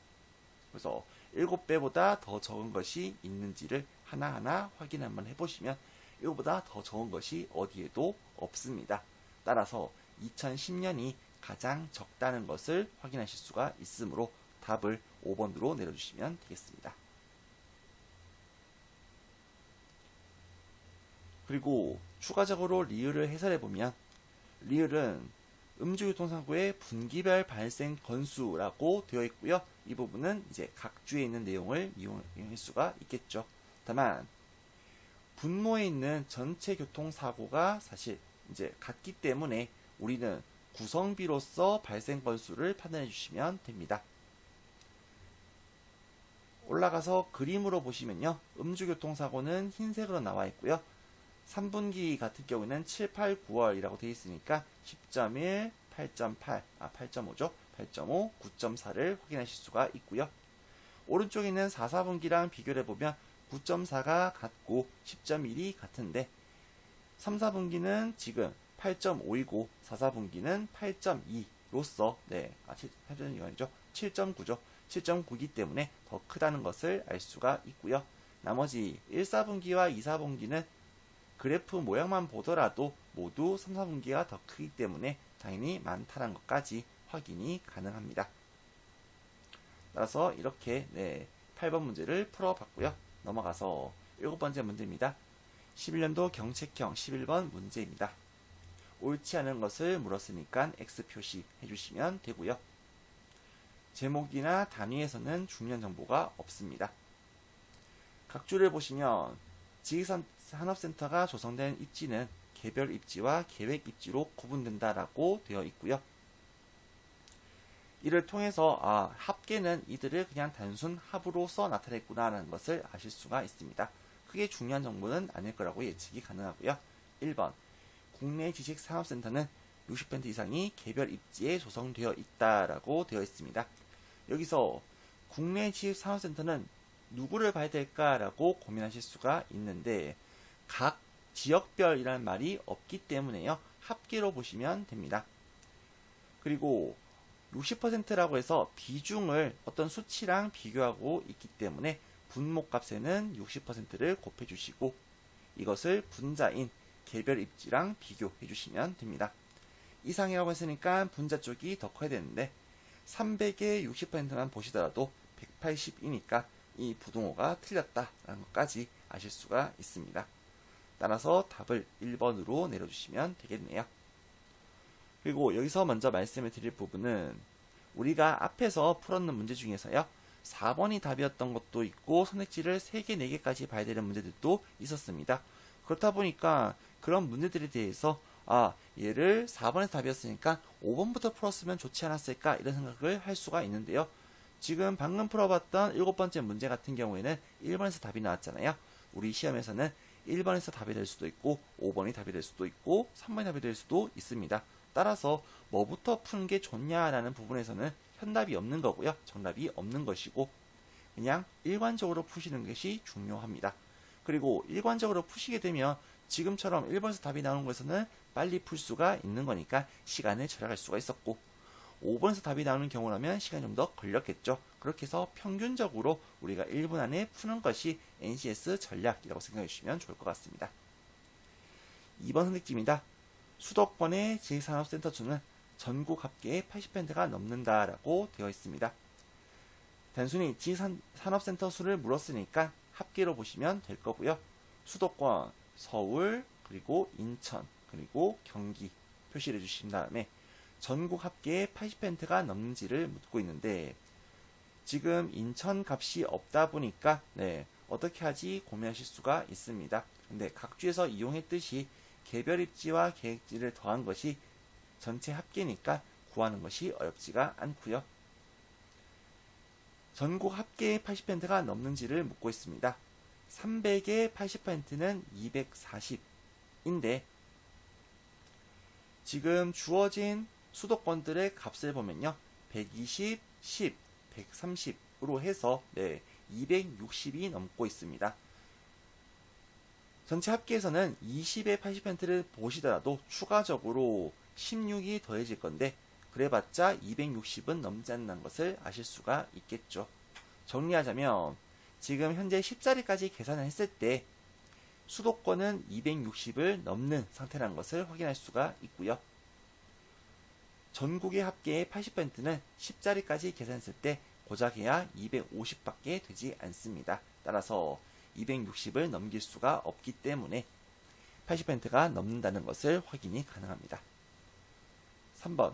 그래서 7배보다 더 적은 것이 있는지를 하나하나 확인 한번 해보시면 이거보다 더 적은 것이 어디에도 없습니다. 따라서 2010년이 가장 적다는 것을 확인하실 수가 있으므로 답을 5번으로 내려주시면 되겠습니다. 그리고 추가적으로 리을을 해설해보면 리을은 음주교통사고의 분기별 발생 건수라고 되어 있고요. 이 부분은 이제 각 주에 있는 내용을 이용할 수가 있겠죠. 다만 분모에 있는 전체 교통사고가 사실 이제 같기 때문에 우리는 구성비로서 발생 건수를 판단해 주시면 됩니다. 올라가서 그림으로 보시면요. 음주교통사고는 흰색으로 나와 있고요. 3분기 같은 경우는 7, 8, 9월이라고 되어 있으니까 10.1, 8.8, 8.5죠. 8.5, 9.4를 확인하실 수가 있고요. 오른쪽에 있는 4, 4분기랑 비교를 해보면 9.4가 같고 10.1이 같은데 3, 4분기는 지금 8.5이고 4, 4분기는 8.2로서 8.2가 아니죠. 7.9죠. 7.9이기 때문에 더 크다는 것을 알 수가 있고요. 나머지 1, 4분기와 2, 4분기는 그래프 모양만 보더라도 모두 3, 4분기가 더 크기 때문에 당연히 많다는 것까지 확인이 가능합니다. 따라서 이렇게 8번 문제를 풀어봤고요. 넘어가서 7번째 문제입니다. 11년도 경책형 11번 문제입니다. 옳지 않은 것을 물었으니까 X 표시 해주시면 되고요. 제목이나 단위에서는 중요한 정보가 없습니다. 각주를 보시면 지식산업센터가 조성된 입지는 개별 입지와 계획 입지로 구분된다라고 되어 있고요. 이를 통해서 합계는 이들을 그냥 단순 합으로서 나타냈구나라는 것을 아실 수가 있습니다. 크게 중요한 정보는 아닐 거라고 예측이 가능하고요. 1번 국내 지식산업센터는 60% 이상이 개별 입지에 조성되어 있다라고 되어 있습니다. 여기서 국내 지식산업센터는 누구를 봐야 될까라고 고민하실 수가 있는데 각 지역별이라는 말이 없기 때문에요. 합계로 보시면 됩니다. 그리고 60%라고 해서 비중을 어떤 수치랑 비교하고 있기 때문에 분모값에는 60%를 곱해 주시고 이것을 분자인 개별 입지랑 비교해 주시면 됩니다. 이상이라고 했으니까 분자 쪽이 더 커야 되는데 300의 60%만 보시더라도 180이니까 이 부등호가 틀렸다라는 것까지 아실 수가 있습니다. 따라서 답을 1번으로 내려주시면 되겠네요. 그리고 여기서 먼저 말씀을 드릴 부분은 우리가 앞에서 풀었는 문제 중에서요. 4번이 답이었던 것도 있고 선택지를 3개, 4개까지 봐야 되는 문제들도 있었습니다. 그렇다 보니까 그런 문제들에 대해서 얘를 4번에서 답이었으니까 5번부터 풀었으면 좋지 않았을까 이런 생각을 할 수가 있는데요. 지금 방금 풀어봤던 7번째 문제 같은 경우에는 1번에서 답이 나왔잖아요. 우리 시험에서는 1번에서 답이 될 수도 있고 5번이 답이 될 수도 있고 3번이 답이 될 수도 있습니다. 따라서 뭐부터 푸는 게 좋냐라는 부분에서는 현답이 없는 거고요. 정답이 없는 것이고 그냥 일관적으로 푸시는 것이 중요합니다. 그리고 일관적으로 푸시게 되면 지금처럼 1번에서 답이 나오는 것에서는 빨리 풀 수가 있는 거니까 시간을 절약할 수가 있었고 5번에서 답이 나오는 경우라면 시간이 좀 더 걸렸겠죠. 그렇게 해서 평균적으로 우리가 1분 안에 푸는 것이 NCS 전략이라고 생각해 주시면 좋을 것 같습니다. 2번 선택지입니다. 수도권의 지식산업센터 수는 전국 합계의 80%가 넘는다라고 되어 있습니다. 단순히 지식산업센터 수를 물었으니까 합계로 보시면 될 거고요. 수도권, 서울, 그리고 인천, 그리고 경기 표시를 해주신 다음에 전국 합계의 80%가 넘는지를 묻고 있는데 지금 인천 값이 없다 보니까 어떻게 하지 고민하실 수가 있습니다. 근데 각주에서 이용했듯이 개별 입지와 계획지를 더한 것이 전체 합계니까 구하는 것이 어렵지가 않고요. 전국 합계의 80%가 넘는지를 묻고 있습니다. 300의 80%는 240인데 지금 주어진 수도권들의 값을 보면요. 120, 10, 130으로 해서 260이 넘고 있습니다. 전체 합계에서는 20의 80%를 보시더라도 추가적으로 16이 더해질 건데 그래봤자 260은 넘지 않는 것을 아실 수가 있겠죠. 정리하자면 지금 현재 10자리까지 계산을 했을 때 수도권은 260을 넘는 상태라는 것을 확인할 수가 있고요. 전국의 합계의 80%는 10자리까지 계산했을 때 고작 해야 250밖에 되지 않습니다. 따라서 260을 넘길 수가 없기 때문에 80%가 넘는다는 것을 확인이 가능합니다. 3번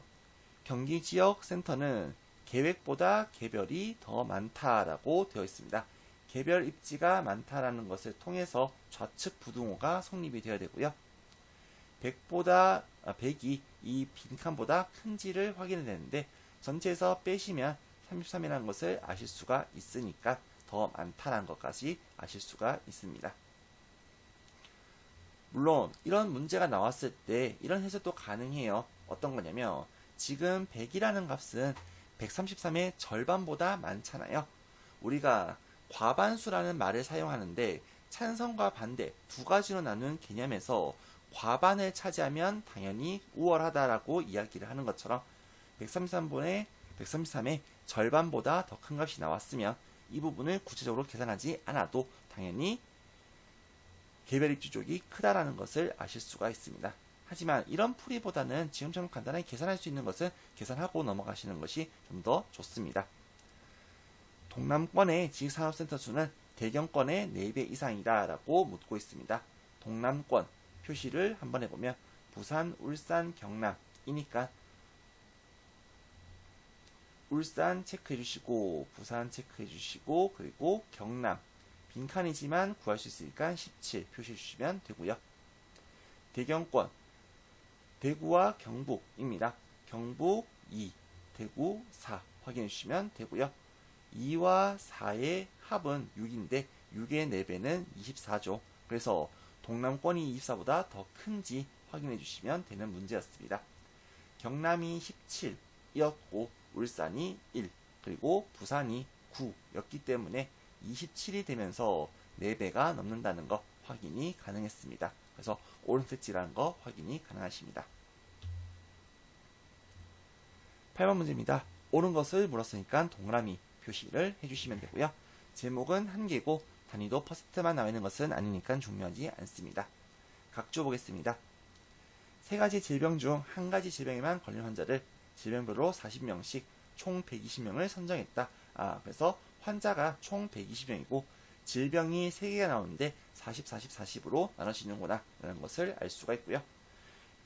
경기 지역 센터는 계획보다 개별이 더 많다라고 되어 있습니다. 개별 입지가 많다라는 것을 통해서 좌측 부등호가 성립이 되어야 되고요. 100이 이 빈칸보다 큰지를 확인해야 되는데 전체에서 빼시면 33이라는 것을 아실 수가 있으니까 더 많다라는 것까지 아실 수가 있습니다. 물론 이런 문제가 나왔을 때 이런 해석도 가능해요. 어떤 거냐면 지금 100이라는 값은 133의 절반보다 많잖아요. 우리가 과반수라는 말을 사용하는데 찬성과 반대 두 가지로 나눈 개념에서 과반을 차지하면 당연히 우월하다라고 이야기를 하는 것처럼 133의 절반보다 더 큰 값이 나왔으면 이 부분을 구체적으로 계산하지 않아도 당연히 개별 입지 쪽이 크다라는 것을 아실 수가 있습니다. 하지만 이런 풀이보다는 지금처럼 간단하게 계산할 수 있는 것은 계산하고 넘어가시는 것이 좀 더 좋습니다. 동남권의 지식산업센터 수는 대경권의 4배 이상이다 라고 묻고 있습니다. 동남권 표시를 한번 해보면 부산, 울산, 경남이니까 울산 체크해 주시고 부산 체크해 주시고 그리고 경남 빈칸이지만 구할 수 있으니까 17 표시해 주시면 되고요. 대경권 대구와 경북입니다. 경북 2, 대구 4 확인해 주시면 되고요. 2와 4의 합은 6인데 6의 4배는 24죠. 그래서 동남권이 24보다 더 큰지 확인해 주시면 되는 문제였습니다. 경남이 17이었고 울산이 1 그리고 부산이 9였기 때문에 27이 되면서 4배가 넘는다는 거 확인이 가능했습니다. 그래서 옳은 선택지라는 거 확인이 가능하십니다. 8번 문제입니다. 옳은 것을 물었으니까 동그라미 표시를 해주시면 되고요. 제목은 한 개고 단위도 퍼센트만 나와 있는 것은 아니니까 중요하지 않습니다. 각주 보겠습니다. 3가지 질병 중 한 가지 질병에만 걸린 환자를 질병별로 40명씩 총 120명을 선정했다. 그래서 환자가 총 120명이고 질병이 3개가 나오는데 40, 40, 40으로 나눠지는구나 라는 것을 알 수가 있고요.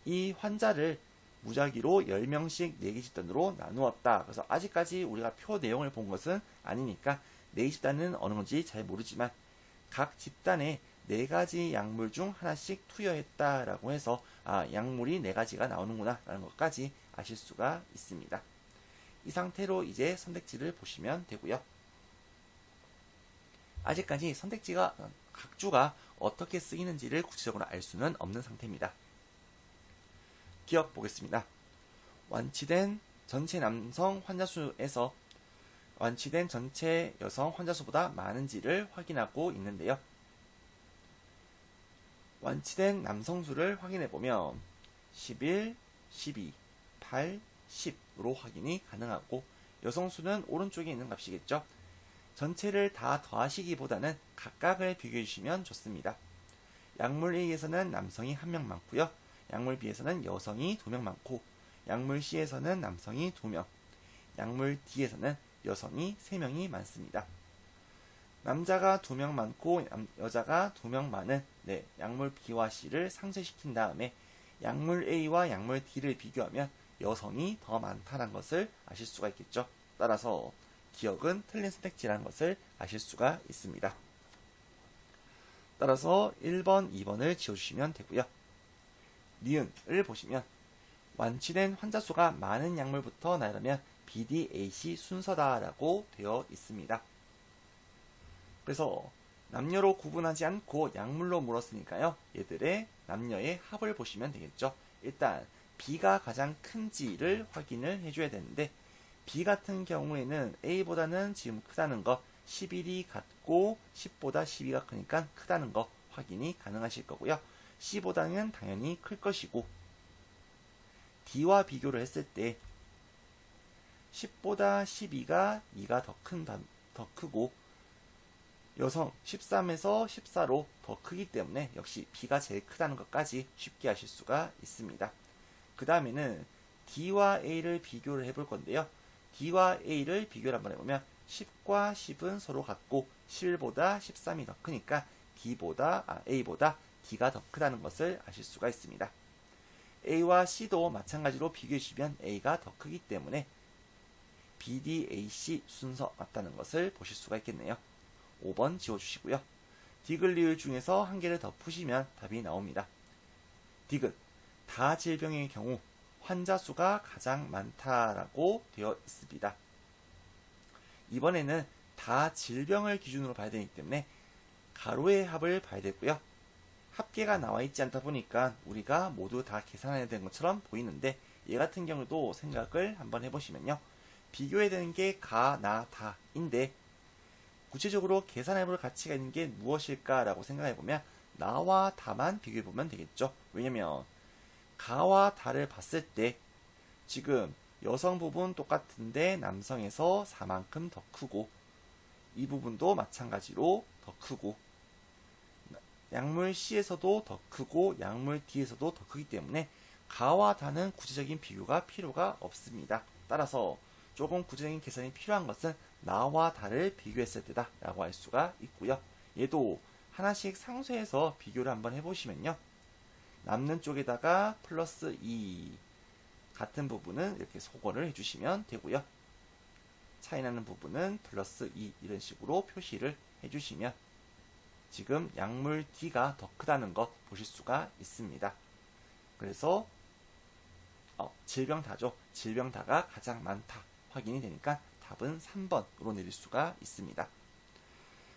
이 환자를 무작위로 10명씩 4개 집단으로 나누었다. 그래서 아직까지 우리가 표 내용을 본 것은 아니니까 4개 집단은 어느 건지 잘 모르지만 각 집단에 4가지 약물 중 하나씩 투여했다라고 해서 약물이 4가지가 나오는구나 라는 것까지 아실 수가 있습니다. 이 상태로 이제 선택지를 보시면 되고요. 아직까지 선택지가 각주가 어떻게 쓰이는지를 구체적으로 알 수는 없는 상태입니다. 기억 보겠습니다. 완치된 전체 남성 환자 수에서 완치된 전체 여성 환자 수보다 많은지를 확인하고 있는데요. 완치된 남성 수를 확인해 보면 11, 12, 8, 10으로 확인이 가능하고 여성 수는 오른쪽에 있는 값이겠죠. 전체를 다 더하시기보다는 각각을 비교해 주시면 좋습니다. 약물 A에서는 남성이 1명 많고요. 약물 B에서는 여성이 2명 많고 약물 C에서는 남성이 2명, 약물 D에서는 여성이 3명이 많습니다. 남자가 2명 많고 여자가 2명 많은 약물 B와 C를 상쇄시킨 다음에 약물 A와 약물 D를 비교하면 여성이 더 많다는 것을 아실 수가 있겠죠. 따라서 기억은 틀린 선택지라는 것을 아실 수가 있습니다. 따라서 1번, 2번을 지워주시면 되고요. 니은을 보시면 완치된 환자 수가 많은 약물부터 나열하면 BDAC 순서다라고 되어 있습니다. 그래서 남녀로 구분하지 않고 약물로 물었으니까요. 얘들의 남녀의 합을 보시면 되겠죠. 일단 B가 가장 큰지를 확인을 해줘야 되는데 B 같은 경우에는 A보다는 지금 크다는 거 11이 같고 10보다 12가 크니까 크다는 거 확인이 가능하실 거고요. C보다는 당연히 클 것이고 D와 비교를 했을 때 10보다 12가 2가 더 크고 여성 13에서 14로 더 크기 때문에 역시 B가 제일 크다는 것까지 쉽게 아실 수가 있습니다. 그 다음에는 D와 A를 비교를 해볼 건데요. D와 A를 비교를 한번 해보면 10과 10은 서로 같고 11보다 13이 더 크니까 A보다 D가 더 크다는 것을 아실 수가 있습니다. A와 C도 마찬가지로 비교해 주시면 A가 더 크기 때문에 BDAC 순서 맞다는 것을 보실 수가 있겠네요. 5번 지워주시고요. 디귿리을 중에서 한 개를 더 푸시면 답이 나옵니다. 디귿, 다 질병의 경우 환자 수가 가장 많다라고 되어 있습니다. 이번에는 다 질병을 기준으로 봐야 되기 때문에 가로의 합을 봐야 되고요. 합계가 나와 있지 않다 보니까 우리가 모두 다 계산해야 되는 것처럼 보이는데 얘 같은 경우도 생각을 한번 해보시면요. 비교해야 되는 게 가, 나, 다인데 구체적으로 계산해볼 가치가 있는 게 무엇일까라고 생각해보면 나와 다만 비교해보면 되겠죠. 왜냐면 가와 다를 봤을 때 지금 여성 부분 똑같은데 남성에서 4만큼 더 크고 이 부분도 마찬가지로 더 크고 약물 C에서도 더 크고 약물 D에서도 더 크기 때문에 가와 다는 구체적인 비교가 필요가 없습니다. 따라서 조금 구체적인 계산이 필요한 것은 나와 다를 비교했을 때다 라고 할 수가 있고요. 얘도 하나씩 상쇄해서 비교를 한번 해보시면요. 남는 쪽에다가 플러스 2 같은 부분은 이렇게 소거를 해주시면 되고요. 차이나는 부분은 플러스 2 이런 식으로 표시를 해주시면 지금 약물 D가 더 크다는 것 보실 수가 있습니다. 그래서 질병다죠. 질병다가 가장 많다 확인이 되니까 답은 3번으로 내릴 수가 있습니다.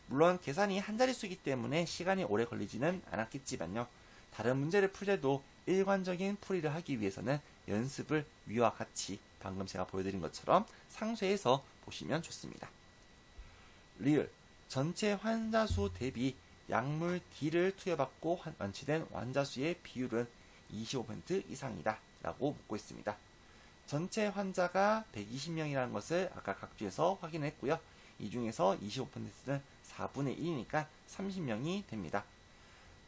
물론 계산이 한 자릿수이기 때문에 시간이 오래 걸리지는 않았겠지만요. 다른 문제를 풀 때도 일관적인 풀이를 하기 위해서는 연습을 위와 같이 방금 제가 보여드린 것처럼 상쇄해서 보시면 좋습니다. 리을, 전체 환자 수 대비 약물 D를 투여받고 완치된 환자 수의 비율은 25% 이상이다 라고 묻고 있습니다. 전체 환자가 120명이라는 것을 아까 각주에서 확인했고요. 이 중에서 25%는 4분의 1이니까 30명이 됩니다.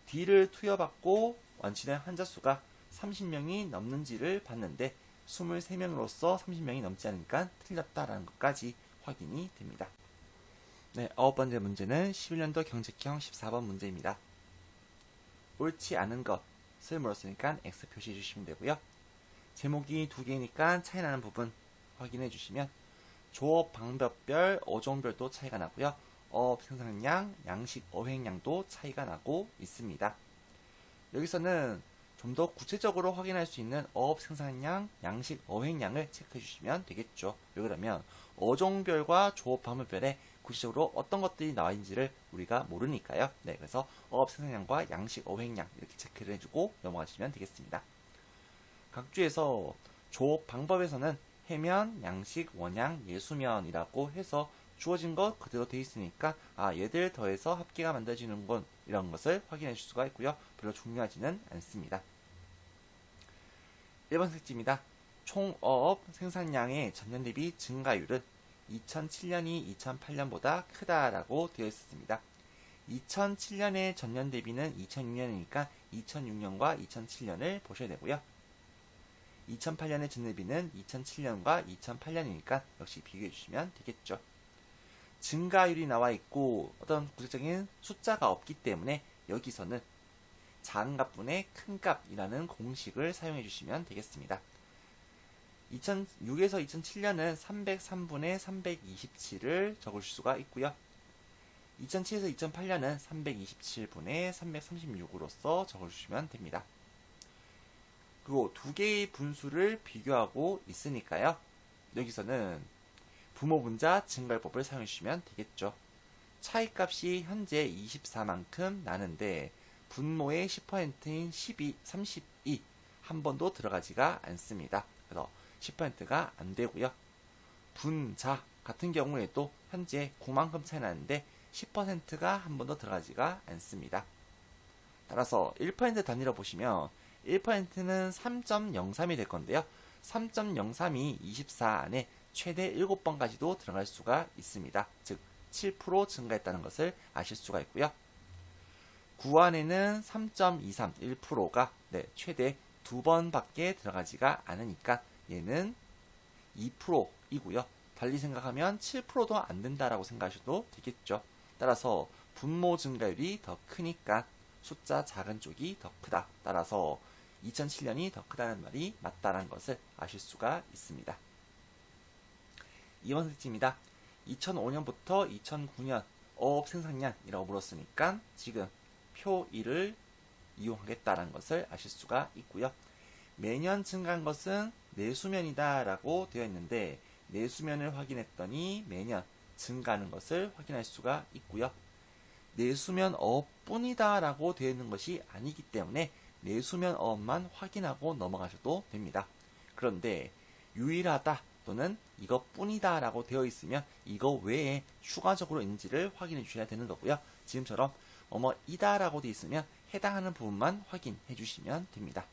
D를 투여받고 완치된 환자 수가 30명이 넘는지를 봤는데 23명으로서 30명이 넘지 않으니까 틀렸다라는 것까지 확인이 됩니다. 네, 9번째 문제는 11년도 경제형 14번 문제입니다. 옳지 않은 것을 물었으니까 X 표시해 주시면 되고요. 제목이 두 개니까 차이 나는 부분 확인해 주시면 조업 방법별, 어종별도 차이가 나고요. 어업 생산량, 양식 어획량도 차이가 나고 있습니다. 여기서는 좀 더 구체적으로 확인할 수 있는 어업 생산량, 양식 어획량을 체크해 주시면 되겠죠. 왜 그러면 어종별과 조업 방법별에 구체적으로 어떤 것들이 나와 있는지를 우리가 모르니까요. 네, 그래서 어업 생산량과 양식 어획량 이렇게 체크를 해주고 넘어가 주시면 되겠습니다. 각 주에서 조업 방법에서는 해면, 양식, 원양, 예수면이라고 해서 주어진 것 그대로 되어 있으니까 얘들 더해서 합계가 만들어지는군 이런 것을 확인해 줄 수가 있고요. 별로 중요하지는 않습니다. 1번 색지입니다. 총 어업 생산량의 전년 대비 증가율은 2007년이 2008년보다 크다라고 되어 있었습니다. 2007년의 전년 대비는 2006년이니까 2006년과 2007년을 보셔야 되고요. 2008년의 전년 대비는 2007년과 2008년이니까 역시 비교해 주시면 되겠죠. 증가율이 나와 있고 어떤 구체적인 숫자가 없기 때문에 여기서는 작은 값분의 큰 값이라는 공식을 사용해 주시면 되겠습니다. 2006에서 2007년은 303분의 327을 적을 수가 있고요. 2007에서 2008년은 327분의 336으로서 적어주시면 됩니다. 그리고 두 개의 분수를 비교하고 있으니까요. 여기서는 부모분자 증가율법을 사용해 주시면 되겠죠. 차이값이 현재 24만큼 나는데 분모의 10%인 12, 32 한 번도 들어가지가 않습니다. 그래서 10%가 안 되고요. 분자 같은 경우에도 현재 9만큼 차이 나는데 10%가 한 번도 들어가지가 않습니다. 따라서 1% 단위로 보시면 1%는 3.03이 될 건데요. 3.03이 24 안에 최대 7번까지도 들어갈 수가 있습니다. 즉 7% 증가했다는 것을 아실 수가 있고요. 9 안에는 3.23, 1%가 최대 2번밖에 들어가지가 않으니까 얘는 2%이고요. 달리 생각하면 7%도 안 된다라고 생각하셔도 되겠죠. 따라서 분모 증가율이 더 크니까 숫자 작은 쪽이 더 크다. 따라서 2007년이 더 크다는 말이 맞다는 것을 아실 수가 있습니다. 2번 색지입니다. 2005년부터 2009년 어업 생산량이라고 물었으니까 지금 표 1을 이용하겠다는 것을 아실 수가 있고요. 매년 증가한 것은 내수면이다 라고 되어 있는데 내수면을 확인했더니 매년 증가하는 것을 확인할 수가 있고요. 내수면 어업뿐이다 라고 되어 있는 것이 아니기 때문에 내수면 어업만 확인하고 넘어가셔도 됩니다. 그런데 유일하다 또는 이것뿐이다 라고 되어 있으면 이거 외에 추가적으로 있는지를 확인해 주셔야 되는 거고요. 지금처럼 뭐뭐이다 라고 되어 있으면 해당하는 부분만 확인해 주시면 됩니다.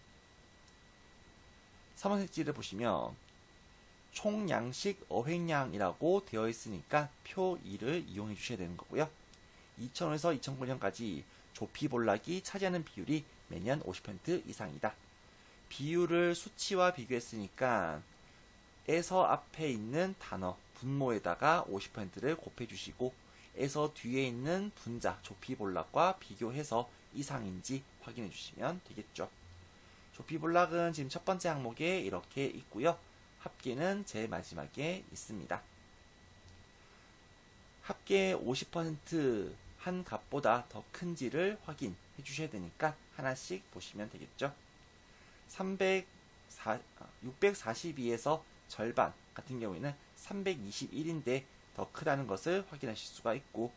3번 색지를 보시면 총양식 어획량이라고 되어 있으니까 표 2를 이용해 주셔야 되는 거고요. 2005에서 2009년까지 조피볼락이 차지하는 비율이 매년 50% 이상이다. 비율을 수치와 비교했으니까 에서 앞에 있는 단어 분모에다가 50%를 곱해주시고 에서 뒤에 있는 분자 조피볼락과 비교해서 이상인지 확인해 주시면 되겠죠. 조피볼락은 지금 첫 번째 항목에 이렇게 있고요. 합계는 제일 마지막에 있습니다. 합계 50% 한 값보다 더 큰지를 확인해 주셔야 되니까 하나씩 보시면 되겠죠. 642에서 절반 같은 경우에는 321인데 더 크다는 것을 확인하실 수가 있고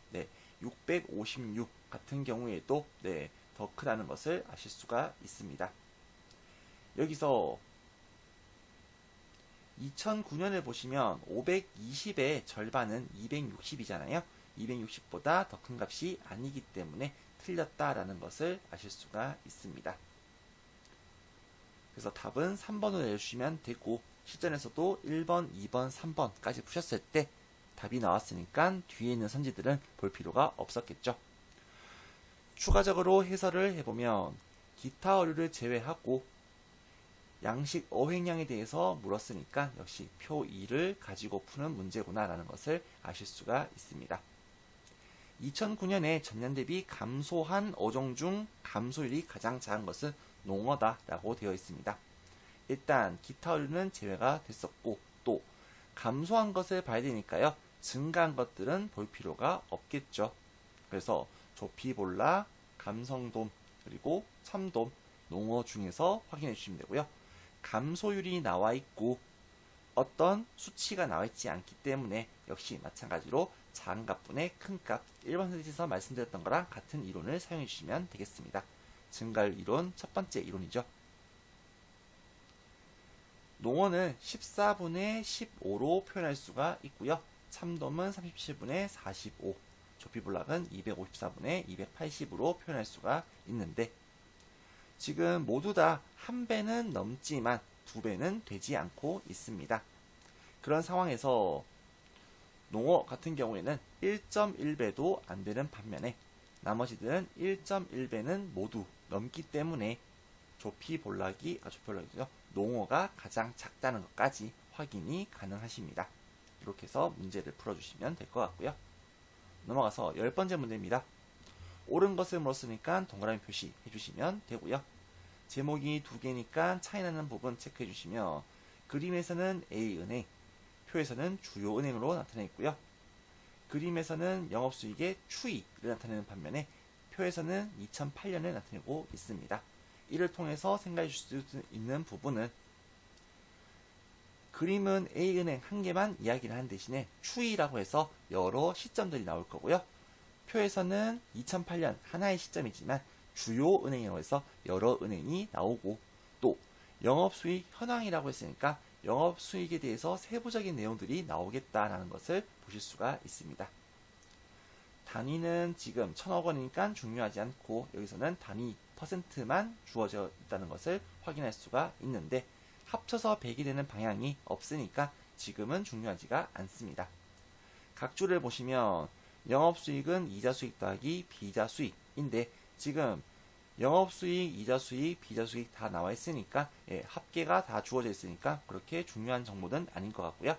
656 같은 경우에도 더 크다는 것을 아실 수가 있습니다. 여기서 2009년을 보시면 520의 절반은 260이잖아요. 260보다 더 큰 값이 아니기 때문에 틀렸다라는 것을 아실 수가 있습니다. 그래서 답은 3번으로 내주시면 되고 실전에서도 1번, 2번, 3번까지 푸셨을 때 답이 나왔으니까 뒤에 있는 선지들은 볼 필요가 없었겠죠. 추가적으로 해설을 해보면 기타 어류를 제외하고 양식 어획량에 대해서 물었으니까 역시 표 2를 가지고 푸는 문제구나 라는 것을 아실 수가 있습니다. 2009년에 전년 대비 감소한 어종 중 감소율이 가장 작은 것은 농어다라고 되어 있습니다. 일단 기타 어류는 제외가 됐었고 또 감소한 것을 봐야 되니까요. 증가한 것들은 볼 필요가 없겠죠. 그래서 조피볼라, 감성돔, 그리고 참돔, 농어 중에서 확인해 주시면 되고요. 감소율이 나와 있고 어떤 수치가 나와 있지 않기 때문에 역시 마찬가지로 작은 값분의 큰 값, 1번 선택지에서 말씀드렸던 거랑 같은 이론을 사용해 주시면 되겠습니다. 증가율 이론 첫 번째 이론이죠. 농어는 14분의 15로 표현할 수가 있고요. 참돔은 37분의 45, 조피볼락은 254분의 280으로 표현할 수가 있는데 지금 모두 다 한 배는 넘지만 두 배는 되지 않고 있습니다. 그런 상황에서 농어 같은 경우에는 1.1배도 안 되는 반면에 나머지들은 1.1배는 모두 넘기 때문에 조피볼락이죠. 농어가 가장 작다는 것까지 확인이 가능하십니다. 이렇게 해서 문제를 풀어주시면 될 것 같고요. 넘어가서 10번째 문제입니다. 옳은 것을 물었으니까 동그라미 표시 해주시면 되고요. 제목이 두 개니까 차이나는 부분 체크해 주시면 그림에서는 A은행, 표에서는 주요 은행으로 나타내 있고요. 그림에서는 영업수익의 추이를 나타내는 반면에 표에서는 2008년을 나타내고 있습니다. 이를 통해서 생각해 주실 수 있는 부분은 그림은 A은행 한 개만 이야기를 하는 대신에 추이라고 해서 여러 시점들이 나올 거고요. 표에서는 2008년 하나의 시점이지만 주요 은행이라고 해서 여러 은행이 나오고 또 영업수익 현황이라고 했으니까 영업수익에 대해서 세부적인 내용들이 나오겠다라는 것을 보실 수가 있습니다. 단위는 지금 1000억 원이니까 중요하지 않고 여기서는 단위 퍼센트만 주어져 있다는 것을 확인할 수가 있는데 합쳐서 100이 되는 방향이 없으니까 지금은 중요하지가 않습니다. 각 줄을 보시면 영업수익은 이자수익 더하기 비자수익인데 지금 영업수익, 이자수익, 비자수익 다 나와 있으니까 합계가 다 주어져 있으니까 그렇게 중요한 정보는 아닌 것 같고요.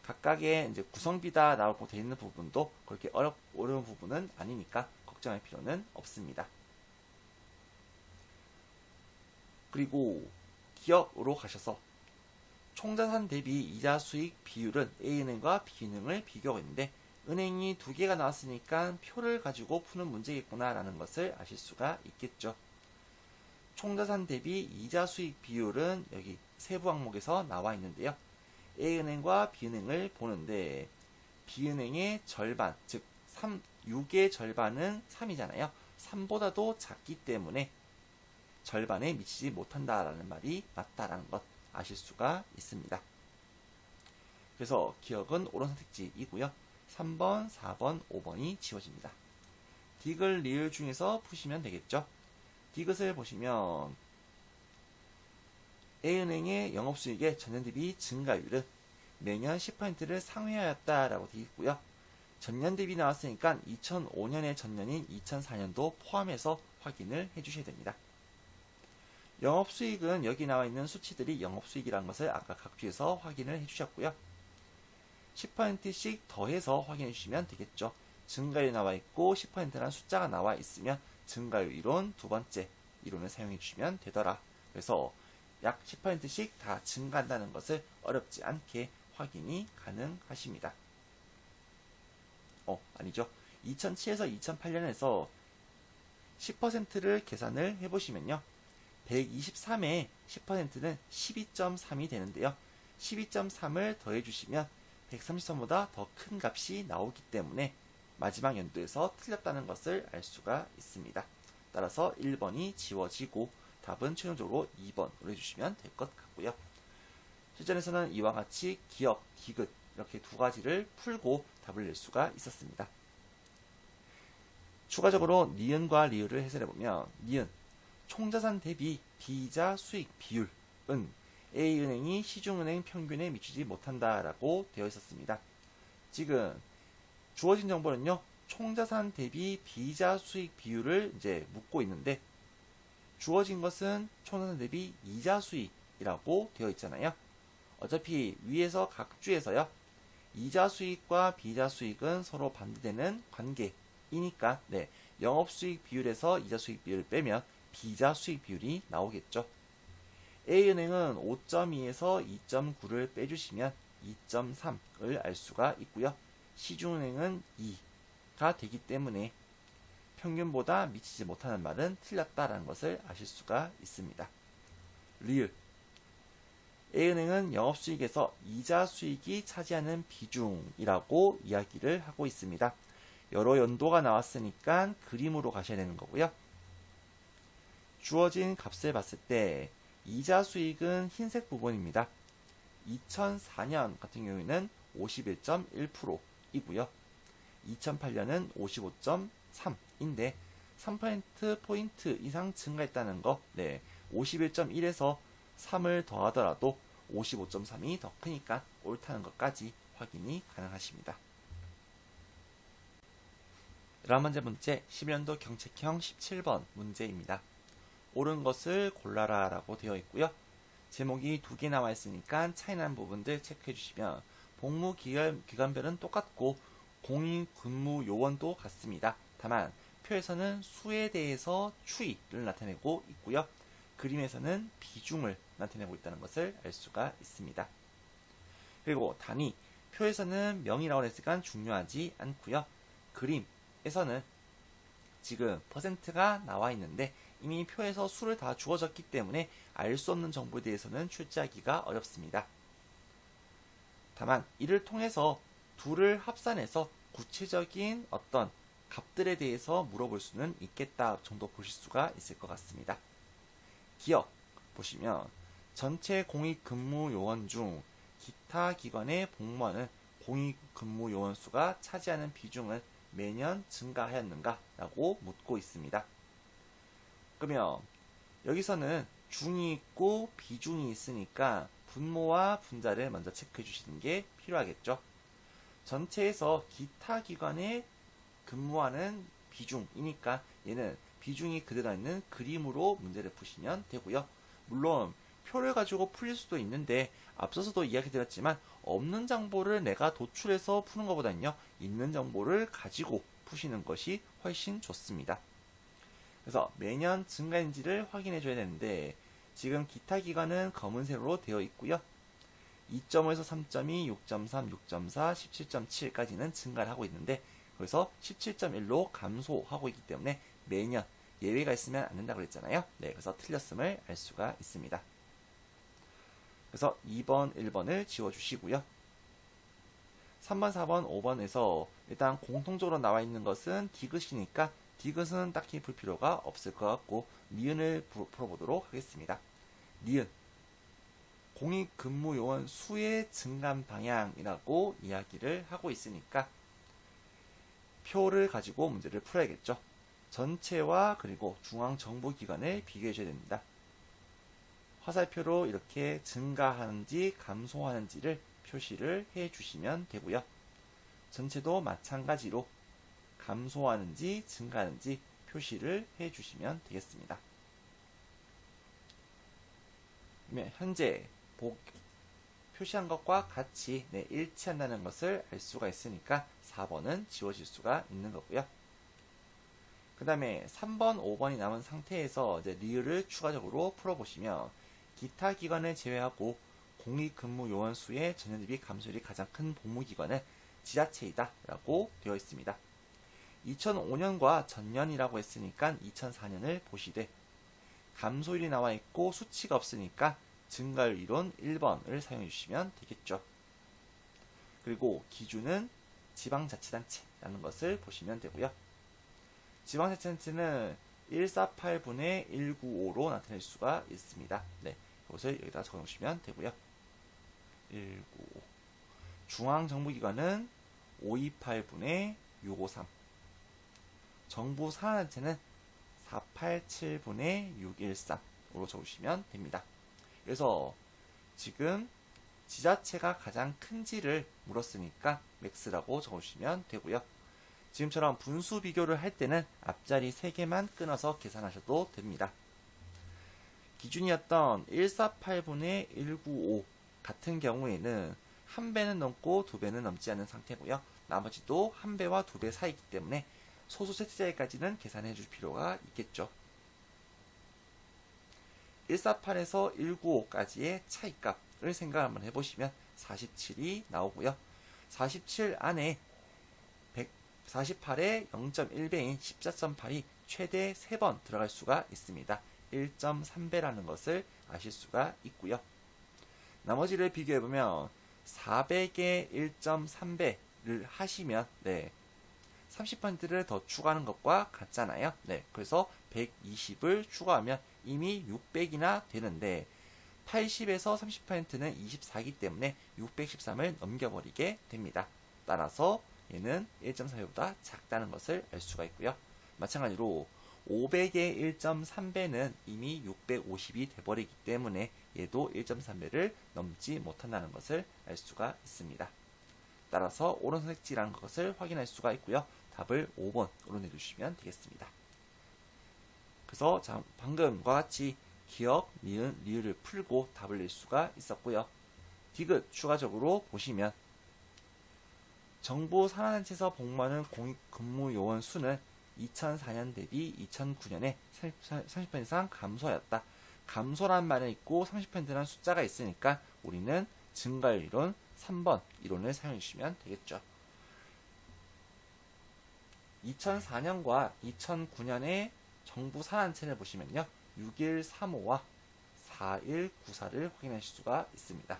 각각의 이제 구성비다 라고 되어 있는 부분도 그렇게 어려운 부분은 아니니까 걱정할 필요는 없습니다. 그리고 기업으로 가셔서 총자산 대비 이자 수익 비율은 A은행과 B은행을 비교하고 있는데 은행이 두 개가 나왔으니까 표를 가지고 푸는 문제겠구나 라는 것을 아실 수가 있겠죠. 총자산 대비 이자 수익 비율은 여기 세부 항목에서 나와 있는데요. A은행과 B은행을 보는데 B은행의 절반, 즉 6의 절반은 3이잖아요. 3보다도 작기 때문에 절반에 미치지 못한다라는 말이 맞다라는 것 아실 수가 있습니다. 그래서 기억은 옳은 선택지이고요. 3번, 4번, 5번이 지워집니다. 디귿, 리을 중에서 푸시면 되겠죠. 디귿을 보시면 A은행의 영업수익의 전년 대비 증가율은 매년 10%를 상회하였다라고 되어 있고요. 전년 대비 나왔으니까 2005년의 전년인 2004년도 포함해서 확인을 해주셔야 됩니다. 영업수익은 여기 나와 있는 수치들이 영업수익이라는 것을 아까 각 주에서 확인을 해주셨고요. 10%씩 더해서 확인해 주시면 되겠죠. 증가율이 나와 있고 10%라는 숫자가 나와 있으면 증가율 이론 두 번째 이론을 사용해 주시면 되더라. 그래서 약 10%씩 다 증가한다는 것을 어렵지 않게 확인이 가능하십니다. 아니죠. 2007에서 2008년에서 10%를 계산을 해보시면요. 123에 10%는 12.3이 되는데요. 12.3을 더해주시면 133보다 더 큰 값이 나오기 때문에 마지막 연도에서 틀렸다는 것을 알 수가 있습니다. 따라서 1번이 지워지고 답은 최종적으로 2번으로 해주시면 될 것 같고요. 실전에서는 이와 같이 기억, 디귿 이렇게 두 가지를 풀고 답을 낼 수가 있었습니다. 추가적으로 니은과 리을을 해설해보면 니은 총자산 대비 비이자 수익 비율은 A은행이 시중은행 평균에 미치지 못한다라고 되어 있었습니다. 지금 주어진 정보는요. 총자산 대비 비이자 수익 비율을 이제 묻고 있는데 주어진 것은 총자산 대비 이자 수익이라고 되어 있잖아요. 어차피 위에서 각 주에서요. 이자 수익과 비이자 수익은 서로 반대되는 관계이니까 영업수익 비율에서 이자 수익 비율을 빼면 비이자 수익 비율이 나오겠죠. A은행은 5.2에서 2.9를 빼주시면 2.3을 알 수가 있고요. 시중은행은 2가 되기 때문에 평균보다 미치지 못하는 말은 틀렸다라는 것을 아실 수가 있습니다. 리을 A은행은 영업수익에서 이자 수익이 차지하는 비중이라고 이야기를 하고 있습니다. 여러 연도가 나왔으니까 그림으로 가셔야 되는 거고요. 주어진 값을 봤을 때 이자 수익은 흰색 부분입니다. 2004년 같은 경우에는 51.1%이고요. 2008년은 55.3인데 3%포인트 이상 증가했다는 거 51.1에서 3을 더하더라도 55.3이 더 크니까 옳다는 것까지 확인이 가능하십니다. 11번째 문제 11년도 경책형 17번 문제입니다. 옳은 것을 골라라 라고 되어 있고요. 제목이 2개 나와 있으니까 차이나는 부분들 체크해 주시면 복무 기간별은 똑같고 공인 근무 요원도 같습니다. 다만 표에서는 수에 대해서 추이를 나타내고 있고요. 그림에서는 비중을 나타내고 있다는 것을 알 수가 있습니다. 그리고 단위, 표에서는 명이라고 했으니까 중요하지 않고요. 그림에서는 지금 퍼센트가 나와 있는데 이미 표에서 수를 다 주어졌기 때문에 알 수 없는 정보에 대해서는 출제하기가 어렵습니다. 다만 이를 통해서 둘을 합산해서 구체적인 어떤 값들에 대해서 물어볼 수는 있겠다 정도 보실 수가 있을 것 같습니다. 기억 보시면 전체 공익근무요원 중 기타 기관의 복무하는 공익근무요원 수가 차지하는 비중은 매년 증가하였는가? 라고 묻고 있습니다. 그러면 여기서는 중이 있고 비중이 있으니까 분모와 분자를 먼저 체크해 주시는 게 필요하겠죠. 전체에서 기타 기관에 근무하는 비중이니까 얘는 비중이 그대로 있는 그림으로 문제를 푸시면 되고요. 물론 표를 가지고 풀릴 수도 있는데 앞서서도 이야기 드렸지만 없는 정보를 내가 도출해서 푸는 것보다는요. 있는 정보를 가지고 푸시는 것이 훨씬 좋습니다. 그래서 매년 증가인지를 확인해 줘야 되는데 지금 기타 기관은 검은색으로 되어 있고요. 2.5에서 3.2, 6.3, 6.4, 17.7까지는 증가를 하고 있는데 거기서 17.1로 감소하고 있기 때문에 매년 예외가 있으면 안 된다고 그랬잖아요. 그래서 틀렸음을 알 수가 있습니다. 그래서 2번, 1번을 지워주시고요. 3번, 4번, 5번에서 일단 공통적으로 나와 있는 것은 디귿이니까 디귿은 딱히 볼 필요가 없을 것 같고 니은을 풀어보도록 하겠습니다. 니은 공익근무요원 수의 증감 방향이라고 이야기를 하고 있으니까 표를 가지고 문제를 풀어야겠죠. 전체와 그리고 중앙정보기관을 비교해 줘야 됩니다. 화살표로 이렇게 증가하는지 감소하는지를 표시를 해 주시면 되고요. 전체도 마찬가지로 감소하는지 증가하는지 표시를 해 주시면 되겠습니다. 현재 표시한 것과 같이 일치한다는 것을 알 수가 있으니까 4번은 지워질 수가 있는 거고요. 그 다음에 3번, 5번이 남은 상태에서 이제 리을을 추가적으로 풀어보시면 기타 기관을 제외하고 공익근무요원 수의 전년 대비 감소율이 가장 큰 복무기관은 지자체이다 라고 되어 있습니다. 2005년과 전년이라고 했으니까 2004년을 보시되 감소율이 나와 있고 수치가 없으니까 증가율 이론 1번을 사용해 주시면 되겠죠. 그리고 기준은 지방자치단체라는 것을 보시면 되고요. 지방자치단체는 148분의 195로 나타낼 수가 있습니다. 이것을 여기다 적어놓으시면 되고요. 195. 중앙정부기관은 528분의 653. 정부 산하단체는 487분의 613으로 적으시면 됩니다. 그래서 지금 지자체가 가장 큰지를 물었으니까 맥스라고 적으시면 되고요. 지금처럼 분수 비교를 할 때는 앞자리 3개만 끊어서 계산하셔도 됩니다. 기준이었던 148분의 195 같은 경우에는 1배는 넘고 2배는 넘지 않는 상태고요. 나머지도 1배와 2배 사이이기 때문에 소수 셋째자리까지는 계산해 줄 필요가 있겠죠. 148에서 195까지의 차이값을 생각 한번 해보시면 47이 나오고요. 47 안에 148의 0.1배인 14.8이 최대 3번 들어갈 수가 있습니다. 1.3배라는 것을 아실 수가 있고요. 나머지를 비교해보면 400의 1.3배를 하시면 30%를 더 추가하는 것과 같잖아요. 그래서 120을 추가하면 이미 600이나 되는데 80에서 30%는 24이기 때문에 613을 넘겨버리게 됩니다. 따라서 얘는 1.3배보다 작다는 것을 알 수가 있고요. 마찬가지로 500의 1.3배는 이미 650이 돼버리기 때문에 얘도 1.3배를 넘지 못한다는 것을 알 수가 있습니다. 따라서 옳은 선택지라는 것을 확인할 수가 있고요. 답을 5번으로 내주시면 되겠습니다. 그래서 방금과 같이 기역, 니은, 리을을 풀고 답을 낼 수가 있었고요. 디귿 추가적으로 보시면 정부 산하단체에서 복무하는 공익근무요원 수는 2004년 대비 2009년에 30% 이상 감소하였다. 감소란 말은 있고 30%라는 숫자가 있으니까 우리는 증가율 이론 3번 이론을 사용해 주시면 되겠죠. 2004년과 2009년의 정부 산하단체를 보시면요. 6135와 4194를 확인하실 수가 있습니다.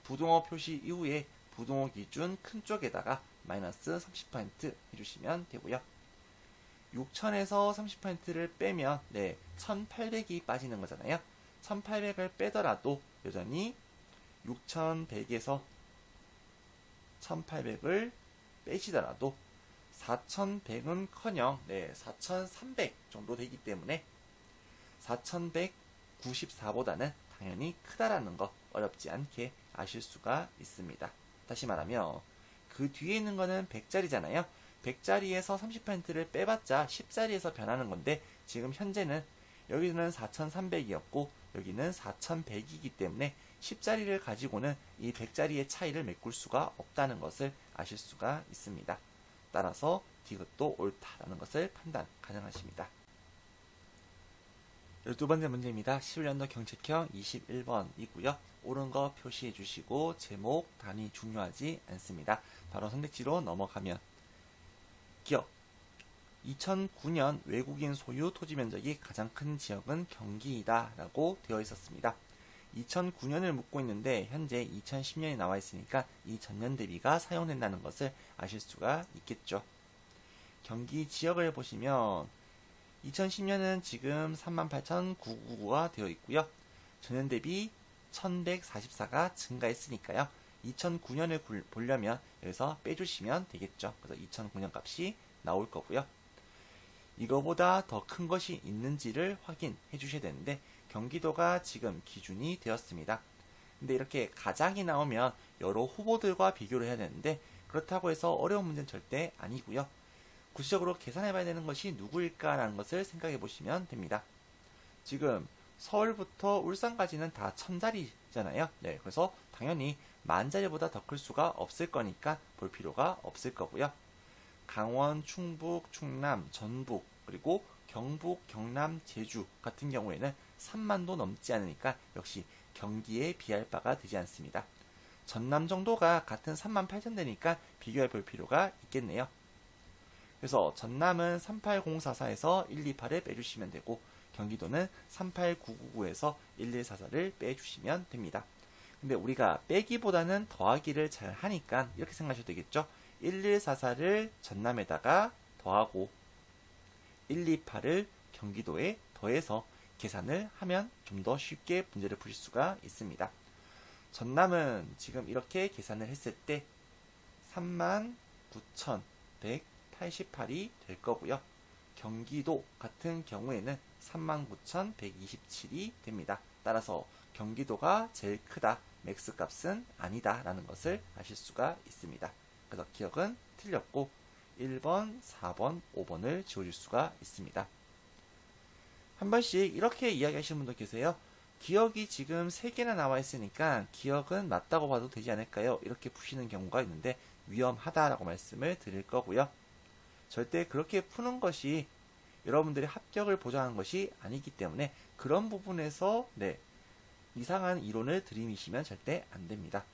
부동어 표시 이후에 부동어 기준 큰 쪽에다가 마이너스 30% 해주시면 되고요. 6000에서 30%를 빼면 1800이 빠지는 거잖아요. 1800을 빼더라도 여전히 6100에서 1800을 빼시더라도 4100은 커녕 4300 정도 되기 때문에 4194보다는 당연히 크다라는 거 어렵지 않게 아실 수가 있습니다. 다시 말하면 그 뒤에 있는 거는 100자리잖아요. 100자리에서 30%를 빼봤자 10자리에서 변하는 건데 지금 현재는 여기는 4300이었고 여기는 4100이기 때문에 10자리를 가지고는 이 100자리의 차이를 메꿀 수가 없다는 것을 아실 수가 있습니다. 따라서 디귿도 옳다라는 것을 판단 가능하십니다. 12번째 문제입니다. 11년도 경책형 21번이고요. 옳은 거 표시해 주시고 제목, 단위 중요하지 않습니다. 바로 선택지로 넘어가면 기억 2009년 외국인 소유 토지 면적이 가장 큰 지역은 경기이다 라고 되어 있었습니다. 2009년을 묻고 있는데 현재 2010년이 나와 있으니까 이 전년 대비가 사용된다는 것을 아실 수가 있겠죠. 경기 지역을 보시면 2010년은 지금 38,999가 되어 있고요. 전년 대비 1144가 증가했으니까요. 2009년을 보려면 여기서 빼주시면 되겠죠. 그래서 2009년 값이 나올 거고요. 이거보다 더 큰 것이 있는지를 확인해 주셔야 되는데 경기도가 지금 기준이 되었습니다. 근데 이렇게 가장이 나오면 여러 후보들과 비교를 해야 되는데 그렇다고 해서 어려운 문제는 절대 아니고요. 구체적으로 계산해 봐야 되는 것이 누구일까라는 것을 생각해 보시면 됩니다. 지금 서울부터 울산까지는 다 1000자리잖아요. 그래서 당연히 10,000자리보다 더 클 수가 없을 거니까 볼 필요가 없을 거고요. 강원, 충북, 충남, 전북, 그리고 경북, 경남, 제주 같은 경우에는 3만도 넘지 않으니까 역시 경기에 비할 바가 되지 않습니다. 전남 정도가 같은 38,000대니까 비교해 볼 필요가 있겠네요. 그래서 전남은 38044에서 128을 빼주시면 되고 경기도는 38999에서 1144를 빼주시면 됩니다. 근데 우리가 빼기보다는 더하기를 잘 하니까 이렇게 생각하셔도 되겠죠. 1144를 전남에다가 더하고 128을 경기도에 더해서 계산을 하면 좀 더 쉽게 문제를 푸실 수가 있습니다. 전남은 지금 이렇게 계산을 했을 때 39,188이 될 거고요. 경기도 같은 경우에는 39,127이 됩니다. 따라서 경기도가 제일 크다, 맥스 값은 아니다 라는 것을 아실 수가 있습니다. 그래서 기억은 틀렸고 1번, 4번, 5번을 지워줄 수가 있습니다. 한 번씩 이렇게 이야기하시는 분도 계세요. 기억이 지금 3개나 나와 있으니까 기억은 맞다고 봐도 되지 않을까요? 이렇게 푸시는 경우가 있는데 위험하다라고 말씀을 드릴 거고요. 절대 그렇게 푸는 것이 여러분들의 합격을 보장하는 것이 아니기 때문에 그런 부분에서 이상한 이론을 들이미시면 절대 안 됩니다.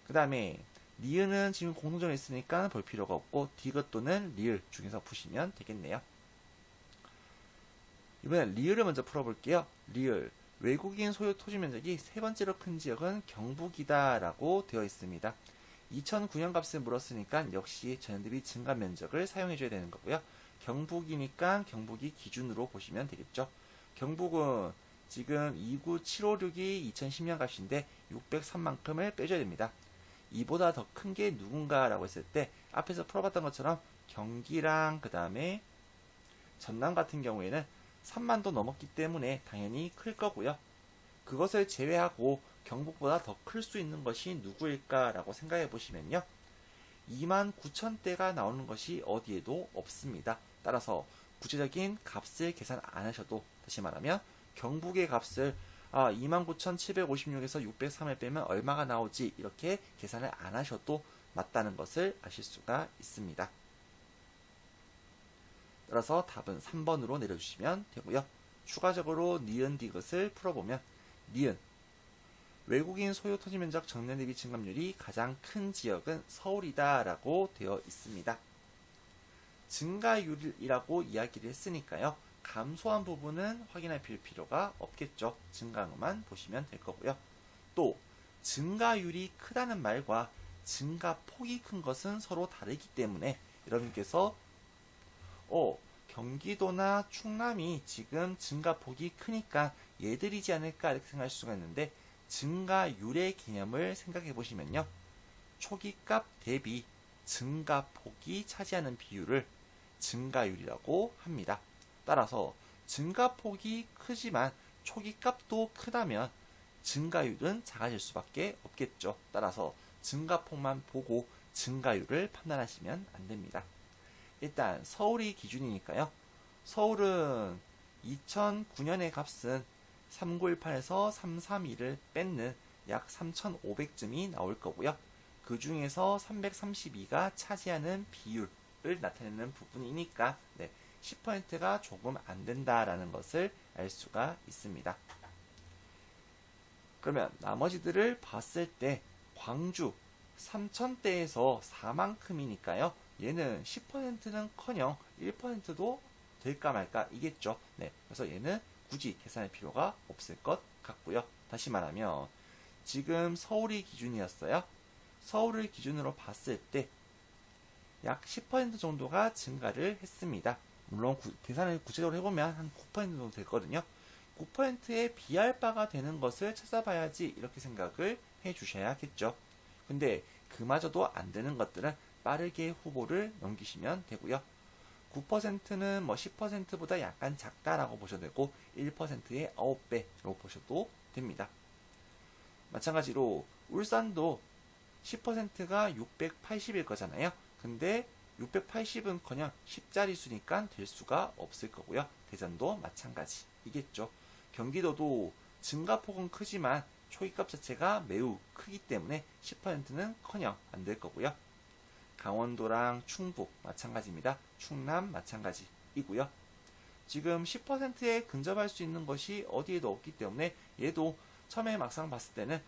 그 다음에 니은은 지금 공통점이 있으니까 볼 필요가 없고 디귿 또는 리을 중에서 푸시면 되겠네요. 이번엔 리을을 먼저 풀어볼게요. 리을, 외국인 소유 토지 면적이 세 번째로 큰 지역은 경북이다 라고 되어 있습니다. 2009년 값을 물었으니까 역시 전년대비 증가 면적을 사용해줘야 되는 거고요. 경북이니까 경북이 기준으로 보시면 되겠죠. 경북은 지금 29756이 2010년 값인데 603만큼을 빼줘야 됩니다. 이보다 더 큰 게 누군가 라고 했을 때 앞에서 풀어봤던 것처럼 경기랑 그 다음에 전남 같은 경우에는 3만도 넘었기 때문에 당연히 클 거고요. 그것을 제외하고 경북보다 더 클 수 있는 것이 누구일까 라고 생각해 보시면요. 29,000대가 나오는 것이 어디에도 없습니다. 따라서 구체적인 값을 계산 안 하셔도, 다시 말하면 경북의 값을 29,756에서 603을 빼면 얼마가 나오지 이렇게 계산을 안 하셔도 맞다는 것을 아실 수가 있습니다. 따라서 답은 3번으로 내려주시면 되고요. 추가적으로 니은 디귿을 풀어보면 니은, 외국인 소유 토지 면적 전년 대비 증감률이 가장 큰 지역은 서울이다 라고 되어 있습니다. 증가율이라고 이야기를 했으니까요. 감소한 부분은 확인할 필요가 없겠죠. 증가만 보시면 될 거고요. 또 증가율이 크다는 말과 증가폭이 큰 것은 서로 다르기 때문에 여러분께서 경기도나 충남이 지금 증가폭이 크니까 얘들이지 않을까 이렇게 생각할 수가 있는데, 증가율의 개념을 생각해 보시면요. 초기값 대비 증가폭이 차지하는 비율을 증가율이라고 합니다. 따라서 증가폭이 크지만 초기값도 크다면 증가율은 작아질 수밖에 없겠죠. 따라서 증가폭만 보고 증가율을 판단하시면 안 됩니다. 일단 서울이 기준이니까요. 서울은 2009년의 값은 3918에서 332를 뺏는 약 3500쯤이 나올 거고요. 그 중에서 332가 차지하는 비율을 나타내는 부분이니까 10%가 조금 안 된다라는 것을 알 수가 있습니다. 그러면 나머지들을 봤을 때 광주 3000대에서 4만큼이니까요. 얘는 10%는 커녕 1%도 될까 말까 이겠죠. 그래서 얘는 굳이 계산할 필요가 없을 것 같고요. 다시 말하면 지금 서울이 기준이었어요. 서울을 기준으로 봤을 때 약 10% 정도가 증가를 했습니다. 물론 계산을 구체적으로 해보면 한 9% 정도 됐거든요. 9%에 비할 바가 되는 것을 찾아봐야지 이렇게 생각을 해주셔야겠죠. 근데 그마저도 안 되는 것들은 빠르게 후보를 넘기시면 되고요. 9%는 10%보다 약간 작다라고 보셔도 되고 1%의 9배로 보셔도 됩니다. 마찬가지로 울산도 10%가 680일 거잖아요. 근데 680은커녕 10자리 수니까 될 수가 없을 거고요. 대전도 마찬가지이겠죠. 경기도도 증가폭은 크지만 초기값 자체가 매우 크기 때문에 10%는 커녕 안 될 거고요. 강원도랑 충북 마찬가지입니다. 충남 마찬가지이고요. 지금 10%에 근접할 수 있는 것이 어디에도 없기 때문에 얘도 처음에 막상 봤을 때는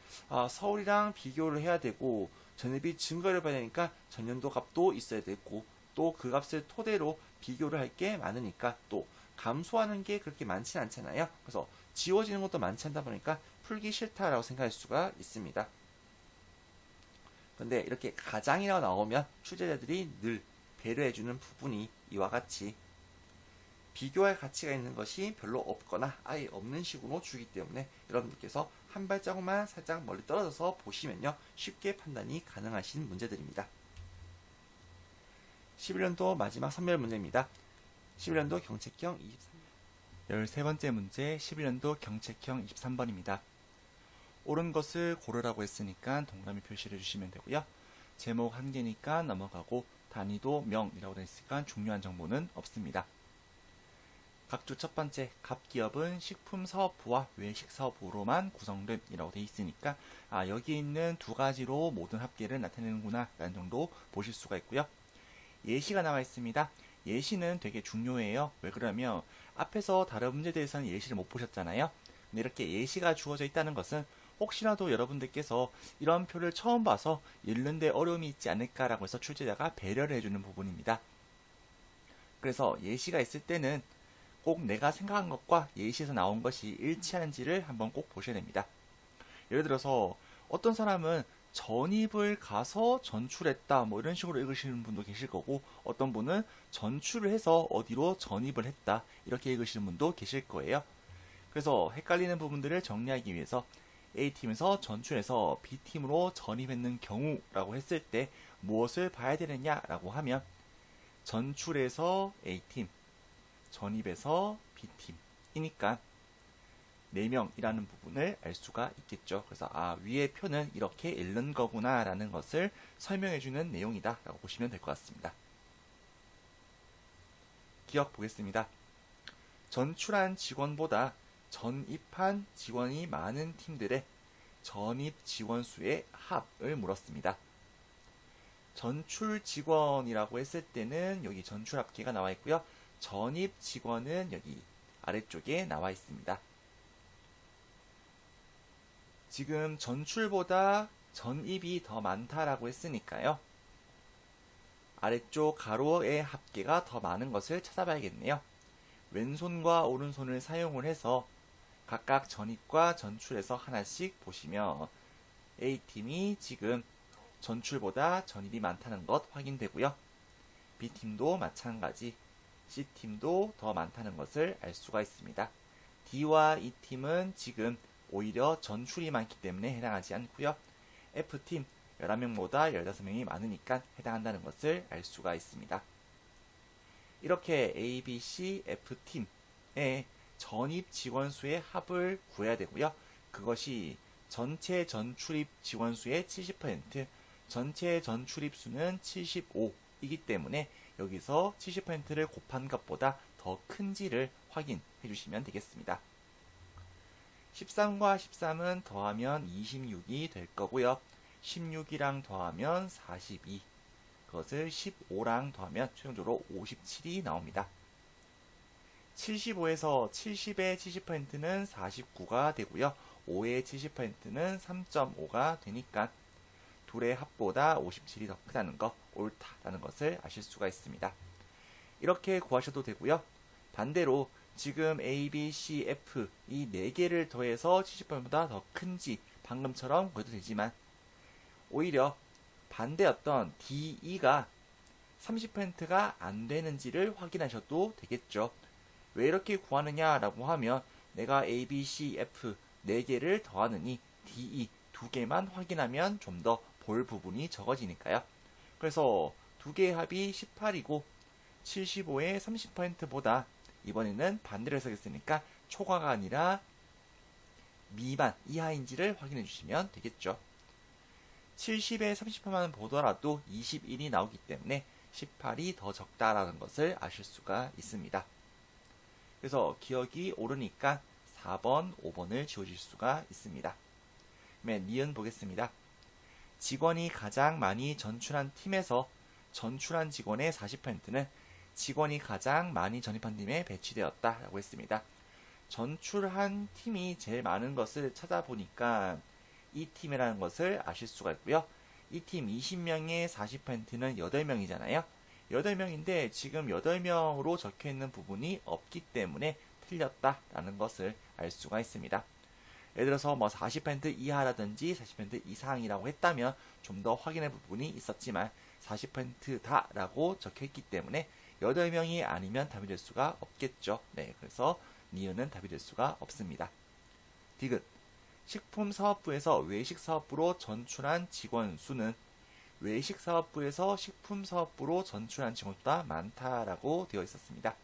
서울이랑 비교를 해야 되고 전대비 증가를 봐야 되니까 전년도 값도 있어야 되고 또 그 값을 토대로 비교를 할 게 많으니까 또 감소하는 게 그렇게 많진 않잖아요. 그래서 지워지는 것도 많지 않다 보니까 풀기 싫다라고 생각할 수가 있습니다. 근데 이렇게 가장이라고 나오면 출제자들이 늘 배려해주는 부분이 이와 같이 비교할 가치가 있는 것이 별로 없거나 아예 없는 식으로 주기 때문에 여러분들께서 한 발자국만 살짝 멀리 떨어져서 보시면요. 쉽게 판단이 가능하신 문제들입니다. 11년도 마지막 선별 문제입니다. 11년도 경책형 13번째 문제 11년도 경책형 23번입니다. 옳은 것을 고르라고 했으니까 동그라미 표시를 해주시면 되고요. 제목 한 개니까 넘어가고 단위도 명이라고 되어 있으니까 중요한 정보는 없습니다. 각주 첫 번째 갑기업은 식품사업부와 외식사업부로만 구성된이라고 되어 있으니까 여기 있는 두 가지로 모든 합계를 나타내는구나 라는 정도 보실 수가 있고요. 예시가 나와 있습니다. 예시는 되게 중요해요. 왜 그러면 앞에서 다른 문제들에서는 예시를 못 보셨잖아요. 근데 이렇게 예시가 주어져 있다는 것은 혹시라도 여러분들께서 이런 표를 처음 봐서 읽는데 어려움이 있지 않을까라고 해서 출제자가 배려를 해주는 부분입니다. 그래서 예시가 있을 때는 꼭 내가 생각한 것과 예시에서 나온 것이 일치하는지를 한번 꼭 보셔야 됩니다. 예를 들어서 어떤 사람은 전입을 가서 전출했다 뭐 이런 식으로 읽으시는 분도 계실 거고, 어떤 분은 전출을 해서 어디로 전입을 했다 이렇게 읽으시는 분도 계실 거예요. 그래서 헷갈리는 부분들을 정리하기 위해서 A팀에서 전출해서 B팀으로 전입했는 경우라고 했을 때 무엇을 봐야 되느냐라고 하면 전출해서 A팀, 전입해서 B팀이니까 4명이라는 부분을 알 수가 있겠죠. 그래서 위의 표는 이렇게 읽는 거구나 라는 것을 설명해주는 내용이다 라고 보시면 될 것 같습니다. 기억 보겠습니다. 전출한 직원보다 전입한 직원이 많은 팀들의 전입 직원 수의 합을 물었습니다. 전출 직원이라고 했을 때는 여기 전출 합계가 나와 있고요. 전입 직원은 여기 아래쪽에 나와 있습니다. 지금 전출보다 전입이 더 많다라고 했으니까요. 아래쪽 가로의 합계가 더 많은 것을 찾아봐야겠네요. 왼손과 오른손을 사용을 해서 각각 전입과 전출에서 하나씩 보시면 A팀이 지금 전출보다 전입이 많다는 것 확인되고요. B팀도 마찬가지, C팀도 더 많다는 것을 알 수가 있습니다. D와 E팀은 지금 오히려 전출이 많기 때문에 해당하지 않고요. F팀 11명보다 15명이 많으니까 해당한다는 것을 알 수가 있습니다. 이렇게 A, B, C, F팀의 전입 직원 수의 합을 구해야 되고요. 그것이 전체 전출입 직원 수의 70%, 전체 전출입 수는 75이기 때문에 여기서 70%를 곱한 것보다 더 큰지를 확인해 주시면 되겠습니다. 13과 13은 더하면 26이 될 거고요. 16이랑 더하면 42, 그것을 15랑 더하면 최종적으로 57이 나옵니다. 75에서 70의 70%는 49가 되고요. 5의 70%는 3.5가 되니까 둘의 합보다 57이 더 크다는 거, 옳다라는 것을 아실 수가 있습니다. 이렇게 구하셔도 되고요. 반대로 지금 A, B, C, F 이 4개를 더해서 70%보다 더 큰지 방금처럼 구해도 되지만 오히려 반대였던 D, E가 30%가 안 되는지를 확인하셔도 되겠죠. 왜 이렇게 구하느냐라고 하면 내가 A, B, C, F 4개를 더하느니 D, E 2개만 확인하면 좀 더 볼 부분이 적어지니까요. 그래서 2개의 합이 18이고 75의 30%보다 이번에는 반대로 해석했으니까 초과가 아니라 미만 이하인지를 확인해 주시면 되겠죠. 70의 30%만 보더라도 21이 나오기 때문에 18이 더 적다라는 것을 아실 수가 있습니다. 그래서 기억이 오르니까 4번, 5번을 지워줄 수가 있습니다. 니은 보겠습니다. 직원이 가장 많이 전출한 팀에서 전출한 직원의 40%는 직원이 가장 많이 전입한 팀에 배치되었다 라고 했습니다. 전출한 팀이 제일 많은 것을 찾아보니까 이 팀이라는 것을 아실 수가 있고요. 이 팀 20명의 40%는 8명이잖아요. 8명인데 지금 8명으로 적혀있는 부분이 없기 때문에 틀렸다라는 것을 알 수가 있습니다. 예를 들어서 40% 이하라든지 40% 이상이라고 했다면 좀 더 확인할 부분이 있었지만 40%다라고 적혀있기 때문에 8명이 아니면 답이 될 수가 없겠죠. 그래서 니은은 답이 될 수가 없습니다. 디귿, 식품사업부에서 외식사업부로 전출한 직원 수는 외식사업부에서 식품사업부로 전출한 직원보다 많다라고 되어 있었습니다.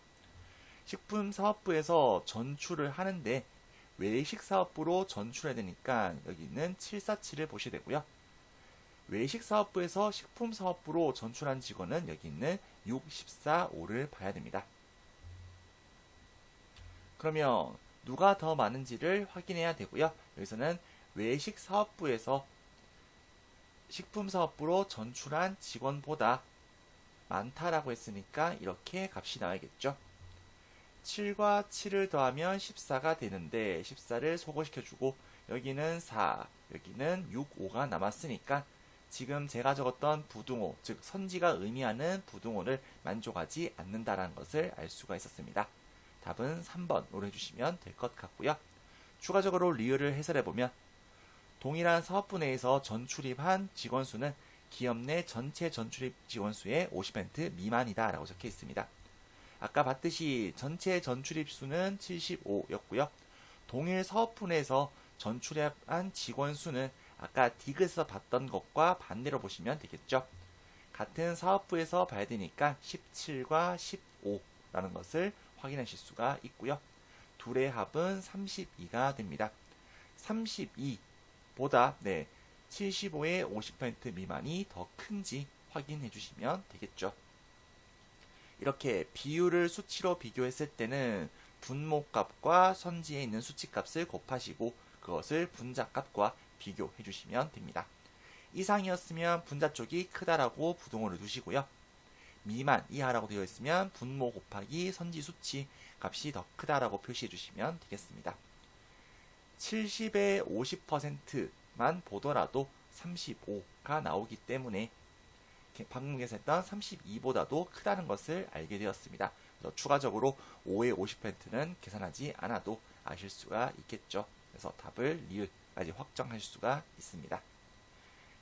식품사업부에서 전출을 하는데 외식사업부로 전출해야 되니까 여기는 747을 보셔야 되고요. 외식사업부에서 식품사업부로 전출한 직원은 여기 있는 6, 14, 5를 봐야 됩니다. 그러면 누가 더 많은지를 확인해야 되고요. 여기서는 외식 사업부에서 식품 사업부로 전출한 직원보다 많다라고 했으니까 이렇게 값이 나와야겠죠. 7과 7을 더하면 14가 되는데 14를 소거시켜주고 여기는 4, 여기는 6, 5가 남았으니까 지금 제가 적었던 부등호, 즉 선지가 의미하는 부등호를 만족하지 않는다라는 것을 알 수가 있었습니다. 답은 3번으로 해주시면 될 것 같고요. 추가적으로 리을을 해설해보면 동일한 사업부 내에서 전출입한 직원 수는 기업 내 전체 전출입 직원 수의 50% 미만이다 라고 적혀 있습니다. 아까 봤듯이 전체 전출입 수는 75였고요. 동일 사업부 내에서 전출입한 직원 수는 아까 디귿에서 봤던 것과 반대로 보시면 되겠죠. 같은 사업부에서 봐야 되니까 17과 15라는 것을 확인하실 수가 있고요. 둘의 합은 32가 됩니다. 32보다 75의 50% 미만이 더 큰지 확인해 주시면 되겠죠. 이렇게 비율을 수치로 비교했을 때는 분모값과 선지에 있는 수치값을 곱하시고 그것을 분자값과 비교해 주시면 됩니다. 이상이었으면 분자 쪽이 크다라고 부등호를 두시고요. 미만, 이하라고 되어 있으면 분모 곱하기 선지 수치 값이 더 크다라고 표시해 주시면 되겠습니다. 70의 50%만 보더라도 35가 나오기 때문에 방금 계산했던 32보다도 크다는 것을 알게 되었습니다. 그래서 추가적으로 5의 50%는 계산하지 않아도 아실 수가 있겠죠. 그래서 답을 리을까지 확정하실 수가 있습니다.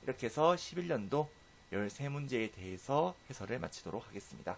이렇게 해서 11년도 13문제에 대해서 해설을 마치도록 하겠습니다.